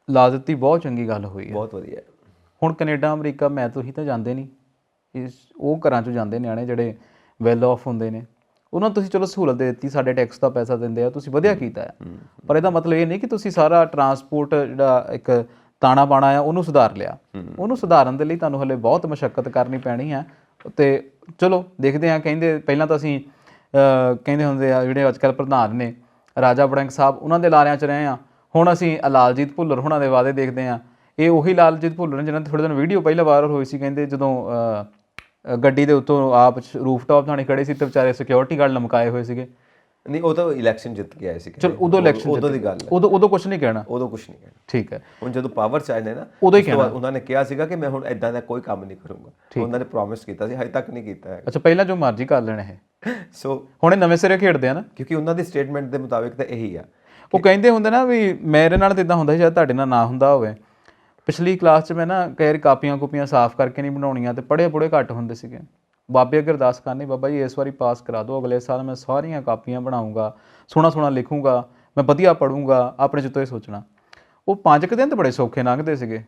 ਲਾ ਦਿੱਤੀ, ਬਹੁਤ ਚੰਗੀ ਗੱਲ ਹੋਈ ਹੈ, ਬਹੁਤ ਵਧੀਆ। ਹੁਣ ਕੈਨੇਡਾ ਅਮਰੀਕਾ ਤੁਸੀਂ ਤਾਂ ਜਾਂਦੇ ਨਹੀਂ, ਉਹ ਘਰਾਂ 'ਚੋਂ ਜਾਂਦੇ ਨਿਆਣੇ ਜਿਹੜੇ ਵੈਲ ਆਫ ਹੁੰਦੇ ਨੇ, ਉਹਨਾਂ ਨੂੰ ਤੁਸੀਂ ਚਲੋ ਸਹੂਲਤ ਦੇ ਦਿੱਤੀ, ਸਾਡੇ ਟੈਕਸ ਦਾ ਪੈਸਾ ਦਿੰਦੇ ਆ, ਤੁਸੀਂ ਵਧੀਆ ਕੀਤਾ ਹੈ। ਪਰ ਇਹਦਾ ਮਤਲਬ ਇਹ ਨਹੀਂ ਕਿ ਤੁਸੀਂ ਸਾਰਾ ਟਰਾਂਸਪੋਰਟ ਜਿਹੜਾ ਇੱਕ ਤਾਣਾ ਬਾਣਾ ਆ ਉਹਨੂੰ ਸੁਧਾਰ ਲਿਆ। ਉਹਨੂੰ ਸੁਧਾਰਨ ਦੇ ਲਈ ਤੁਹਾਨੂੰ ਹਲੇ ਬਹੁਤ ਮਸ਼ੱਕਤ ਕਰਨੀ ਪੈਣੀ ਹੈ। ਤੇ ਚਲੋ ਦੇਖਦੇ ਹਾਂ। ਕਹਿੰਦੇ ਪਹਿਲਾਂ ਤਾਂ ਅਸੀਂ ਕਹਿੰਦੇ ਹੁੰਦੇ ਆ ਜਿਹੜੇ ਅੱਜ ਕੱਲ੍ਹ ਪ੍ਰਧਾਨ ਨੇ ਰਾਜਾ ਵੜਿੰਗ ਸਾਹਿਬ, ਉਹਨਾਂ ਦੇ ਲਾਰਿਆਂ 'ਚ ਰਹੇ ਹਾਂ। ਹੁਣ ਅਸੀਂ ਲਾਲਜੀਤ ਭੁੱਲਰ ਹੋਣਾ ਦੇ ਵਾਅਦੇ ਦੇਖਦੇ ਹਾਂ। ਇਹ ਉਹੀ ਲਾਲਜੀਤ ਭੁੱਲਰ ਨੇ ਜਿਹਨਾਂ ਦੀ ਥੋੜ੍ਹੇ ਦਿਨ ਵੀਡੀਓ ਪਹਿਲਾਂ ਵਾਇਰਲ ਹੋਈ ਸੀ, ਕਹਿੰਦੇ ਜਦੋਂ ਗੱਡੀ ਦੇ ਉੱਤੋਂ ਆਪ ਰੂਫਟਾਪ ਥਾਣੀ ਖੜੇ ਸੀ ਤੇ ਵਿਚਾਰੇ ਸਿਕਿਉਰਿਟੀ ਗਾਰਡ ਲਮਕਾਏ ਹੋਏ ਸੀਗੇ। ਨਹੀਂ, ਉਹ ਤਾਂ ਇਲੈਕਸ਼ਨ ਜਿੱਤ ਕੇ ਆਏ ਸੀ। ਚਲ ਉਦੋਂ ਇਲੈਕਸ਼ਨ ਉਦੋਂ ਦੀ ਗੱਲ ਹੈ, ਉਦੋਂ ਕੁਝ ਨਹੀਂ ਕਹਿਣਾ, ਉਦੋਂ ਕੁਝ ਨਹੀਂ ਕਹਿਣਾ। ਠੀਕ ਹੈ। ਹੁਣ ਜਦੋਂ ਪਾਵਰ 'ਚ ਆਏ ਨੇ ਨਾ, ਉਦੋਂ ਹੀ ਕਹਿਣਾ। ਉਹਨਾਂ ਨੇ ਕਿਹਾ ਸੀਗਾ ਕਿ ਮੈਂ ਹੁਣ ਇਦਾਂ ਦਾ ਕੋਈ ਕੰਮ ਨਹੀਂ ਕਰੂੰਗਾ। ਉਹਨਾਂ ਨੇ ਪ੍ਰੋਮਿਸ ਕੀਤਾ ਸੀ, ਹਜੇ ਤੱਕ ਨਹੀਂ ਕੀਤਾ ਹੈ। ਅੱਛਾ, ਪਹਿਲਾਂ ਜੋ ਮਰਜ਼ੀ ਕਰ ਲੈਣ ਇਹ। ਸੋ ਹੁਣ ਇਹ ਨਵੇਂ ਸਿਰੇ ਖੇਡਦੇ ਆ ਨਾ, ਕਿਉਂਕਿ ਉਹਨਾਂ ਦੀ ਸਟੇਟਮੈਂਟ ਦੇ ਮੁਤਾਬਿਕ ਤਾਂ ਇਹੀ ਆ। ਉਹ ਕਹਿੰਦੇ ਹੁੰਦੇ ਨਾ ਵੀ ਮੇਰੇ ਨਾਲ ਤਾਂ ਇਦਾਂ ਹੁੰਦਾ ਸੀ, ਸ਼ਾਇਦ ਤੁਹਾਡੇ ਨਾਲ ਨਾ ਹੁੰਦਾ ਹੋਵੇ। ਪਿਛਲੀ ਕਲਾਸ 'ਚ ਮੈਂ ਨਾ ਕਈ ਕਾਪੀਆਂ ਸਾਫ਼ ਕਰਕੇ ਨਹੀਂ ਬਣਾਉਣੀਆਂ ਤੇ ਪੜ੍ਹੇ ਘੱਟ ਹੁੰਦੇ ਸੀਗੇ। ਬਾਬੇ ਅੱਗੇ ਅਰਦਾਸ ਕਰਨੀ, ਬਾਬਾ ਜੀ ਇਸ ਵਾਰੀ ਪਾਸ ਕਰਾ ਦਿਓ, ਅਗਲੇ ਸਾਲ ਮੈਂ ਸਾਰੀਆਂ ਕਾਪੀਆਂ ਬਣਾਉਂਗਾ, ਸੋਹਣਾ ਸੋਹਣਾ ਲਿਖੂੰਗਾ, ਮੈਂ ਵਧੀਆ ਪੜ੍ਹੂੰਗਾ, ਆਪਣੇ ਚਿੱਤੋਂ ਇਹ ਸੋਚਣਾ। ਉਹ 5 ਕੁ ਦਿਨ ਤਾਂ ਬੜੇ ਸੌਖੇ ਲੰਘਦੇ ਸੀਗੇ,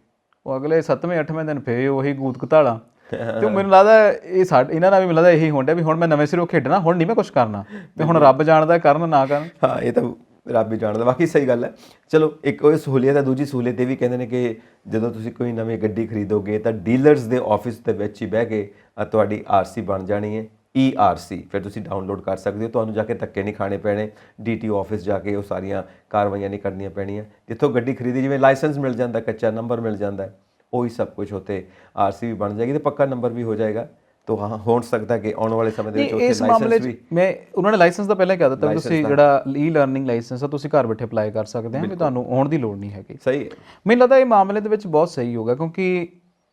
ਉਹ ਅਗਲੇ 7ਵੇਂ 8ਵੇਂ ਦਿਨ ਫੇਰ ਉਹੀ ਗੂਤ ਘਤਾਲਾ। ਤੇ ਮੈਨੂੰ ਲੱਗਦਾ ਇਹ ਇਹਨਾਂ ਨਾਲ ਵੀ ਮੈਨੂੰ ਲੱਗਦਾ ਇਹੀ ਹੋਣ ਡਿਆ ਵੀ ਹੁਣ ਮੈਂ ਨਵੇਂ ਸਿਰੋਂ ਖੇਡਣਾ, ਹੁਣ ਨਹੀਂ ਮੈਂ ਕੁਛ ਕਰਨਾ, ਤੇ ਹੁਣ ਰੱਬ ਜਾਣਦਾ ਕਰਨ ਨਾ ਕਰਨ। ਹਾਂ, ਇਹ ਤਾਂ ਰੱਬ ਹੀ ਜਾਣਦਾ, ਬਾਕੀ ਸਹੀ ਗੱਲ ਹੈ। ਚਲੋ, ਇੱਕ ਉਹ ਸਹੂਲੀਅਤ ਹੈ। ਦੂਜੀ ਸਹੂਲੀਅਤ ਇਹ ਵੀ ਕਹਿੰਦੇ ਨੇ ਕਿ ਜਦੋਂ ਤੁਸੀਂ ਕੋਈ ਨਵੀਂ ਗੱਡੀ ਖਰੀਦੋਗੇ ਤਾਂ ਡੀਲਰਸ ਦੇ ਆਫਿਸ ਦੇ ਵਿੱਚ ਹੀ ਬਹਿ ਕੇ ਤੁਹਾਡੀ ਆਰਸੀ ਬਣ ਜਾਣੀ ਹੈ, ERC। ਫਿਰ ਤੁਸੀਂ ਡਾਊਨਲੋਡ ਕਰ ਸਕਦੇ ਹੋ, ਤੁਹਾਨੂੰ ਜਾ ਕੇ ਧੱਕੇ ਨਹੀਂ ਖਾਣੇ ਪੈਣੇ, DTO ਆਫਿਸ ਜਾ ਕੇ ਉਹ ਸਾਰੀਆਂ ਕਾਰਵਾਈਆਂ ਨਹੀਂ ਕਰਨੀਆਂ ਪੈਣੀਆਂ। ਜਿੱਥੋਂ ਗੱਡੀ ਖਰੀਦੀ, ਜਿਵੇਂ ਲਾਇਸੈਂਸ ਮਿਲ ਜਾਂਦਾ, ਕੱਚਾ ਨੰਬਰ ਮਿਲ ਜਾਂਦਾ, ਉਹੀ ਸਭ ਕੁਝ ਉੱਥੇ ਆਰਸੀ ਵੀ ਬਣ ਜਾਏਗੀ ਤੇ ਪੱਕਾ ਨੰਬਰ ਵੀ ਹੋ ਜਾਏਗਾ। ਤਾਂ ਹਾਂ, ਹੋ ਸਕਦਾ ਕਿ ਆਉਣ ਵਾਲੇ ਸਮੇਂ ਦੇ ਵਿੱਚ ਉੱਥੇ ਲਾਇਸੈਂਸ ਵੀ, ਮੈਂ ਉਹਨਾਂ ਨੇ ਲਾਇਸੈਂਸ ਦਾ ਪਹਿਲਾਂ ਕਹਿ ਦਿੱਤਾ ਵੀ ਤੁਸੀਂ ਜਿਹੜਾ ਲਰਨਿੰਗ ਲਾਇਸੈਂਸ ਆ ਤੁਸੀਂ ਘਰ ਬੈਠੇ ਅਪਲਾਈ ਕਰ ਸਕਦੇ ਆ, ਵੀ ਤੁਹਾਨੂੰ ਆਉਣ ਦੀ ਲੋੜ ਨਹੀਂ ਹੈਗੀ। ਸਹੀ ਹੈ। ਮੈਨੂੰ ਲੱਗਦਾ ਇਹ ਮਾਮਲੇ ਦੇ ਵਿੱਚ ਬਹੁਤ ਸਹੀ ਹੋਗਾ, ਕਿਉਂਕਿ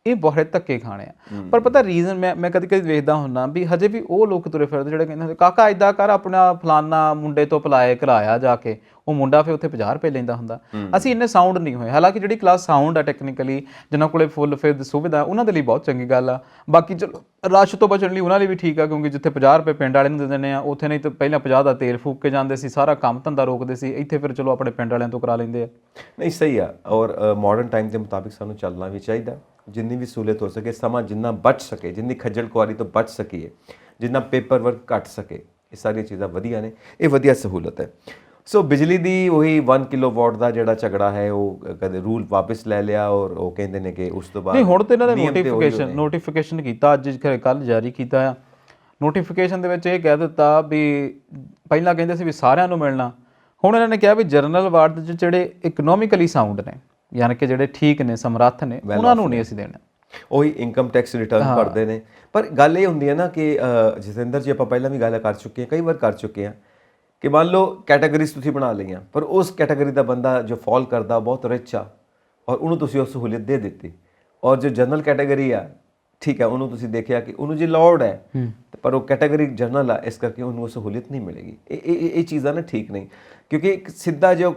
ਇਹ ਬਹੁਤ ਧੱਕੇ ਖਾਣੇ ਆ। ਪਰ ਪਤਾ ਰੀਜ਼ਨ ਮੈਂ ਕਦੇ ਕਦੇ ਵੇਖਦਾ ਹੁੰਦਾ ਵੀ ਹਜੇ ਵੀ ਉਹ ਲੋਕ ਤੁਰੇ ਫਿਰਦੇ ਜਿਹੜੇ ਕਹਿੰਦੇ ਕਾਕਾ ਇੱਦਾਂ ਕਰ, ਆਪਣਾ ਫਲਾਨਾ ਮੁੰਡੇ ਤੋਂ ਅਪਲਾਈ ਕਰਾਇਆ ਜਾ ਕੇ, ਉਹ ਮੁੰਡਾ ਫਿਰ ਉੱਥੇ 50 ਰੁਪਏ ਲੈਂਦਾ ਹੁੰਦਾ। ਅਸੀਂ ਇੰਨੇ ਸਾਊਂਡ ਨਹੀਂ ਹੋਏ, ਹਾਲਾਂਕਿ ਜਿਹੜੀ ਕਲਾਸ ਸਾਊਂਡ ਆ ਟੈਕਨੀਕਲੀ, ਜਿਨ੍ਹਾਂ ਕੋਲੇ ਫੁੱਲ ਫਿਰ ਸੁਵਿਧਾ, ਉਹਨਾਂ ਦੇ ਲਈ ਬਹੁਤ ਚੰਗੀ ਗੱਲ ਆ। ਬਾਕੀ ਚਲੋ ਰਸ਼ ਤੋਂ ਬਚਣ ਲਈ ਉਹਨਾਂ ਲਈ ਵੀ ਠੀਕ ਆ, ਕਿਉਂਕਿ ਜਿੱਥੇ 50 ਰੁਪਏ ਪਿੰਡ ਵਾਲੇ ਨੂੰ ਦੇ ਦਿੰਦੇ ਆ, ਉੱਥੇ ਨਹੀਂ ਤਾਂ ਪਹਿਲਾਂ 50 ਦਾ ਤੇਲ ਫੂਕ ਕੇ ਜਾਂਦੇ ਸੀ, ਸਾਰਾ ਕੰਮ ਧੰਦਾ ਰੋਕਦੇ ਸੀ। ਇੱਥੇ ਫਿਰ ਚਲੋ ਆਪਣੇ ਪਿੰਡ ਵਾਲਿਆਂ ਤੋਂ ਕਰਾ ਲੈਂਦੇ ਆ। ਨਹੀਂ, ਸਹੀ ਆ। ਔਰ ਮਾਡਰਨ ਟਾਈਮ ਦੇ ਮੁਤਾਬਿਕ ਸਾਨੂੰ ਚੱਲਣਾ ਵੀ ਚਾਹੀਦਾ, ਜਿੰਨੀ ਵੀ ਸਹੂਲਤ ਹੋ ਸਕੇ, ਸਮਾਂ ਜਿੰਨਾ ਬਚ ਸਕੇ, ਜਿੰਨੀ ਖੱਜਲ ਖੁਆਰੀ ਤੋਂ ਬਚ ਸਕੀਏ, ਜਿੰਨਾ ਪੇਪਰ ਵਰਕ ਘੱਟ ਸਕੇ, ਇਹ ਸਾਰੀਆਂ ਚੀਜ਼ਾਂ ਵਧੀਆ ਨੇ, ਇਹ ਵਧੀਆ ਸਹੂਲਤ ਹੈ। ਸੋ ਬਿਜਲੀ ਦੀ ਉਹੀ 1 ਕਿਲੋਵਾਟ ਦਾ ਜਿਹੜਾ ਝਗੜਾ ਹੈ, ਉਹ ਕਦੇ ਰੂਲ ਵਾਪਸ ਲੈ ਲਿਆ, ਔਰ ਉਹ ਕਹਿੰਦੇ ਨੇ ਕਿ ਉਸ ਤੋਂ ਬਾਅਦ ਨਹੀਂ, ਹੁਣ ਤੇ ਇਹਨਾਂ ਨੇ ਨੋਟੀਫਿਕੇਸ਼ਨ ਕੀਤਾ, ਅੱਜ ਕੱਲ੍ਹ ਜਾਰੀ ਕੀਤਾ ਆ। ਨੋਟੀਫਿਕੇਸ਼ਨ ਦੇ ਵਿੱਚ ਇਹ ਕਹਿ ਦਿੱਤਾ ਵੀ ਪਹਿਲਾਂ ਕਹਿੰਦੇ ਸੀ ਵੀ ਸਾਰਿਆਂ ਨੂੰ ਮਿਲਣਾ, ਹੁਣ ਇਹਨਾਂ ਨੇ ਕਿਹਾ ਵੀ ਜਨਰਲ ਵਾਰਡ 'ਚ ਜਿਹੜੇ ਇਕਨੋਮਿਕਲੀ ਸਾਊਂਡ ਨੇ, ਯਾਨੀ ਕਿ ਜਿਹੜੇ ਠੀਕ ਨੇ, ਸਮਰੱਥ ਨੇ, ਉਹਨਾਂ ਨੂੰ ਨਹੀਂ ਅਸੀਂ ਦੇਣਾ। ਉਹੀ ਇਨਕਮ ਟੈਕਸ ਰਿਟਰਨ ਭਰਦੇ ਨੇ। ਪਰ ਗੱਲ ਇਹ ਹੁੰਦੀ ਹੈ ਨਾ ਕਿ ਜਤਿੰਦਰ ਜੀ, ਆਪਾਂ ਪਹਿਲਾਂ ਵੀ ਗੱਲ ਕਰ ਚੁੱਕੇ ਹਾਂ, ਕਈ ਵਾਰ ਕਰ ਚੁੱਕੇ ਹਾਂ, ਕਿ ਮੰਨ ਲਓ ਕੈਟਾਗਰੀਜ਼ ਤੁਸੀਂ ਬਣਾ ਲਈਆਂ, ਪਰ ਉਸ ਕੈਟਾਗਰੀ ਦਾ ਬੰਦਾ ਜੋ ਫਾਲ ਕਰਦਾ ਬਹੁਤ ਰਿਚ ਆ, ਔਰ ਉਹਨੂੰ ਤੁਸੀਂ ਉਹ ਸਹੂਲੀਅਤ ਦੇ ਦਿੱਤੀ, ਔਰ ਜੋ ਜਨਰਲ ਕੈਟਾਗਰੀ ਆ, ਠੀਕ ਹੈ, ਉਹਨੂੰ ਤੁਸੀਂ ਦੇਖਿਆ ਕਿ ਉਹਨੂੰ ਜੇ ਲੋੜ ਹੈ, ਪਰ ਉਹ ਕੈਟਾਗਰੀ ਜਨਰਲ ਆ, ਇਸ ਕਰਕੇ ਉਹਨੂੰ ਉਹ ਸਹੂਲੀਅਤ ਨਹੀਂ ਮਿਲੇਗੀ। ਇਹ ਚੀਜ਼ਾਂ ਨਾ ਠੀਕ ਨਹੀਂ, ਕਿਉਂਕਿ ਇੱਕ ਸਿੱਧਾ ਜੋ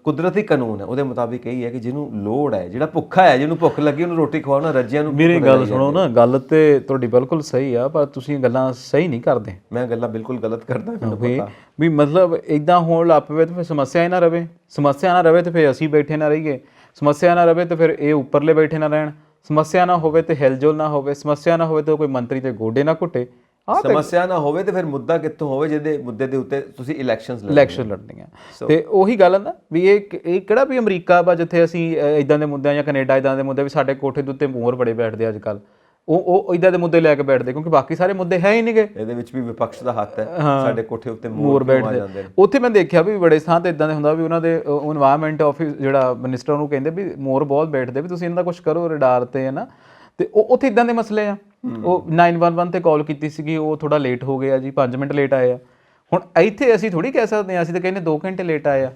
ਕੁਦਰਤੀ ਕਾਨੂੰਨ ਹੈ ਉਹਦੇ ਮੁਤਾਬਿਕ ਇਹੀ ਹੈ ਕਿ ਜਿਹਨੂੰ ਲੋੜ ਹੈ, ਜਿਹੜਾ ਭੁੱਖਾ ਹੈ, ਜਿਹਨੂੰ ਭੁੱਖ ਲੱਗੀ, ਉਹਨੂੰ ਰੋਟੀ ਖਵਾਓ ਨਾ, ਰੱਜਿਆਂ ਨੂੰ। ਮੇਰੀ ਗੱਲ ਸੁਣੋ ਨਾ, ਗੱਲ ਤੇ ਤੁਹਾਡੀ ਬਿਲਕੁਲ ਸਹੀ ਆ, ਪਰ ਤੁਸੀਂ ਗੱਲਾਂ ਸਹੀ ਨਹੀਂ ਕਰਦੇ। ਮੈਂ ਗੱਲਾਂ ਬਿਲਕੁਲ ਗਲਤ ਕਰਦਾ, ਮੈਨੂੰ ਪਤਾ ਵੀ ਮਤਲਬ ਇਦਾਂ ਹੋਣ ਲੱਗ ਪਵੇ ਤੇ ਫਿਰ ਸਮੱਸਿਆ ਹੀ ਨਾ ਰਵੇ, ਸਮੱਸਿਆ ਨਾ ਰਵੇ ਤੇ ਫਿਰ ਅਸੀਂ ਬੈਠੇ ਨਾ ਰਹੀਏ, ਸਮੱਸਿਆ ਨਾ ਰਵੇ ਤੇ ਫਿਰ ਇਹ ਉੱਪਰਲੇ ਬੈਠੇ ਨਾ ਰਹਿਣ, ਸਮੱਸਿਆ ਨਾ ਹੋਵੇ ਤੇ ਹਿਲਜੁਲ ਨਾ ਹੋਵੇ, ਸਮੱਸਿਆ ਨਾ ਹੋਵੇ ਤੇ ਕੋਈ ਮੰਤਰੀ ਤੇ ਗੋਡੇ ਨਾ ਘੁੱਟੇ, ਸਮੱਸਿਆ ਨਾ ਹੋਵੇ ਤੇ ਫਿਰ ਮੁੱਦਾ ਕਿੱਥੋਂ ਹੋਵੇ ਜਿਹਦੇ ਮੁੱਦੇ ਦੇ ਉੱਤੇ ਤੁਸੀਂ ਇਲੈਕਸ਼ਨ ਲੜਨੀਆਂ। ਤੇ ਉਹੀ ਗੱਲ ਹੈ ਨਾ ਵੀ ਇਹ ਕਿਹੜਾ ਵੀ ਅਮਰੀਕਾ ਵਾ ਜਿੱਥੇ ਅਸੀਂ ਇਦਾਂ ਦੇ ਮੁੱਦਿਆਂ, ਜਾਂ ਕੈਨੇਡਾ ਇਦਾਂ ਦੇ ਮੁੱਦੇ ਵੀ ਸਾਡੇ ਕੋਠੇ ਦੇ ਉੱਤੇ ਮੋਰ ਬੜੇ ਬੈਠਦੇ ਅੱਜ ਕੱਲ੍ਹ, ਉਹ ਇਦਾਂ ਦੇ ਮੁੱਦੇ ਲੈ ਕੇ ਬੈਠਦੇ, ਕਿਉਂਕਿ ਬਾਕੀ ਸਾਰੇ ਮੁੱਦੇ ਹੈ ਹੀ ਨਹੀਂਗੇ। ਇਹਦੇ ਵਿੱਚ ਵੀ ਵਿਪਕਸ਼ ਦਾ ਹੱਥ ਹੈ, ਸਾਡੇ ਕੋਠੇ ਉੱਤੇ ਮੋਰ ਬੈਠਦੇ। ਉੱਥੇ ਮੈਂ ਦੇਖਿਆ ਵੀ ਬੜੇ ਥਾਂ ਤੇ ਇਦਾਂ ਦੇ ਹੁੰਦਾ ਵੀ ਉਹਨਾਂ ਦੇ ਇਨਵਾਇਰਨਮੈਂਟ ਆਫਿਸ ਜਿਹੜਾ ਮਿਨਿਸਟਰ, ਉਹਨੂੰ ਕਹਿੰਦੇ ਵੀ ਮੋਰ ਬਹੁਤ ਬੈਠਦੇ, ਵੀ ਤੁਸੀਂ ਇਹਨਾਂ ਦਾ ਕੁਝ ਕਰੋ ਰਡਾਰ ਤੇ, ਹੈ ਨਾ। ਤੇ ਉੱਥੇ ਇਦਾਂ ਦੇ ਮਸਲੇ ਆ। ਉਹ 911 ਤੇ ਕਾਲ ਕੀਤੀ ਸੀਗੀ, ਉਹ ਥੋੜਾ ਲੇਟ ਹੋ ਗਿਆ ਜੀ, 5 ਮਿੰਟ ਲੇਟ ਆਏ ਆ। ਹੁਣ ਇੱਥੇ ਅਸੀਂ ਥੋੜੀ ਕਹਿ ਸਕਦੇ ਹਾਂ, ਅਸੀਂ ਤਾਂ ਕਹਿੰਦੇ 2 ਘੰਟੇ ਲੇਟ ਆਏ ਆ,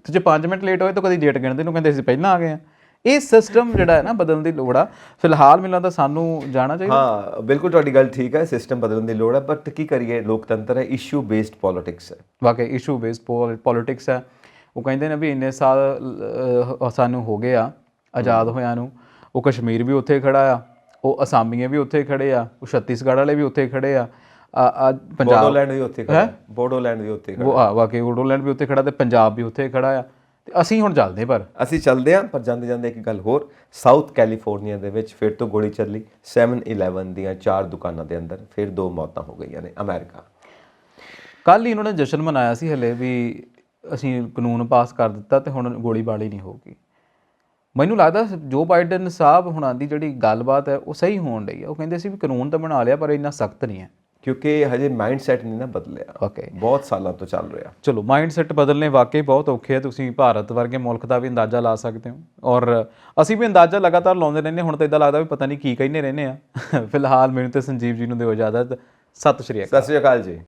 ਤੇ ਜੇ 5 ਮਿੰਟ ਲੇਟ ਹੋਏ ਤਾਂ ਕਦੀ ਡੇਟ ਗਿਣਦੇ ਨੂੰ ਕਹਿੰਦੇ ਅਸੀਂ ਪਹਿਲਾਂ ਆ ਗਏ ਆ। ਇਹ ਸਿਸਟਮ ਜਿਹੜਾ ਹੈ ਨਾ, ਬਦਲਣ ਦੀ ਲੋੜ ਆ ਫਿਲਹਾਲ। ਮੈਨੂੰ ਲੱਗਦਾ ਸਾਨੂੰ ਜਾਣਾ ਚਾਹੀਦਾ। ਹਾਂ, ਬਿਲਕੁਲ ਤੁਹਾਡੀ ਗੱਲ ਠੀਕ ਹੈ, ਸਿਸਟਮ ਬਦਲਣ ਦੀ ਲੋੜ ਹੈ, ਬਟ ਕੀ ਕਰੀਏ, ਲੋਕਤੰਤਰ ਹੈ, ਇਸ਼ੂ ਬੇਸਡ ਪੋਲਿਟਿਕਸ ਹੈ। ਵਾਕਈ ਇਸ਼ੂ ਬੇਸਡ ਪੋਲਿਟਿਕਸ ਹੈ। ਉਹ ਕਹਿੰਦੇ ਨੇ ਵੀ ਇੰਨੇ ਸਾਲ ਸਾਨੂੰ ਹੋ ਗਏ ਆ ਆਜ਼ਾਦ ਹੋਇਆਂ ਨੂੰ, ਉਹ ਕਸ਼ਮੀਰ ਵੀ ਉੱਥੇ ਖੜਾ ਆ, ਉਹ ਅਸਾਮੀਆਂ ਵੀ ਉੱਥੇ ਖੜੇ ਆ, ਉਹ ਛੱਤੀਸਗੜ੍ਹ ਵਾਲੇ ਵੀ ਉੱਥੇ ਖੜੇ ਆ, ਪੰਜਾਬ ਬੋਡੋਲੈਂਡ ਵੀ ਉੱਥੇ ਖੜਾ, ਬੋਡੋਲੈਂਡ ਵੀ ਉੱਥੇ ਖੜਾ, ਵਾਕਈ ਬੋਡੋਲੈਂਡ ਵੀ ਉੱਥੇ ਖੜਾ, ਤੇ ਪੰਜਾਬ ਵੀ ਉੱਥੇ ਖੜਾ ਆ। ਤੇ ਅਸੀਂ ਹੁਣ ਚੱਲਦੇ, ਪਰ ਅਸੀਂ ਚੱਲਦੇ ਹਾਂ। ਪਰ ਜਾਂਦੇ ਜਾਂਦੇ ਇੱਕ ਗੱਲ ਹੋਰ, ਸਾਊਥ ਕੈਲੀਫੋਰਨੀਆ ਦੇ ਵਿੱਚ ਫਿਰ ਤੋਂ ਗੋਲੀ ਚੱਲੀ, 7-11 ਦੀਆਂ 4 ਦੁਕਾਨਾਂ ਦੇ ਅੰਦਰ ਫਿਰ 2 ਮੌਤਾਂ ਹੋ ਗਈਆਂ ਨੇ। ਅਮਰੀਕਾ ਕੱਲ੍ਹ ਹੀ ਉਹਨਾਂ ਨੇ ਜਸ਼ਨ ਮਨਾਇਆ ਸੀ ਹਲੇ ਵੀ ਅਸੀਂ ਕਾਨੂੰਨ ਪਾਸ ਕਰ ਦਿੱਤਾ ਤੇ ਹੁਣ ਗੋਲੀਬਾਰੀ ਨਹੀਂ ਹੋਊਗੀ। ਮੈਨੂੰ ਲੱਗਦਾ ਜੋ ਬਾਈਡਨ ਸਾਹਿਬ ਹੁਣਾਂ ਦੀ ਜਿਹੜੀ ਗੱਲਬਾਤ ਹੈ ਉਹ ਸਹੀ ਹੋਣ ਡਈ ਹੈ। ਉਹ ਕਹਿੰਦੇ ਸੀ ਵੀ ਕਾਨੂੰਨ ਤਾਂ ਬਣਾ ਲਿਆ ਪਰ ਇੰਨਾ ਸਖਤ ਨਹੀਂ ਹੈ, ਕਿਉਂਕਿ ਹਜੇ ਮਾਈਂਡ ਸੈਟ ਨਹੀਂ ਨਾ ਬਦਲਿਆ। ਓਕੇ, ਬਹੁਤ ਸਾਲਾਂ ਤੋਂ ਚੱਲ ਰਿਹਾ। ਚਲੋ, ਮਾਈਂਡ ਸੈਟ ਬਦਲਨੇ ਵਾਕਈ ਬਹੁਤ ਔਖੇ ਹੈ। ਤੁਸੀਂ ਭਾਰਤ ਵਰਗੇ ਮੁਲਕ ਦਾ ਵੀ ਅੰਦਾਜ਼ਾ ਲਾ ਸਕਦੇ ਹੋ, ਔਰ ਅਸੀਂ ਵੀ ਅੰਦਾਜ਼ਾ ਲਗਾਤਾਰ ਲਾਉਂਦੇ ਰਹਿੰਦੇ। ਹੁਣ ਤਾਂ ਇੱਦਾਂ ਲੱਗਦਾ ਵੀ ਪਤਾ ਨਹੀਂ ਕੀ ਕਹਿੰਦੇ ਰਹਿੰਦੇ ਆ। ਫਿਲਹਾਲ ਮੈਨੂੰ ਤੇ ਸੰਜੀਵ ਜੀ ਨੂੰ ਦਿਓ ਇਜਾਜ਼ਤ। ਸਤਿ ਸ਼੍ਰੀ ਅਕਾਲ। ਸਤਿ ਸ਼੍ਰੀ ਅਕਾਲ ਜੀ।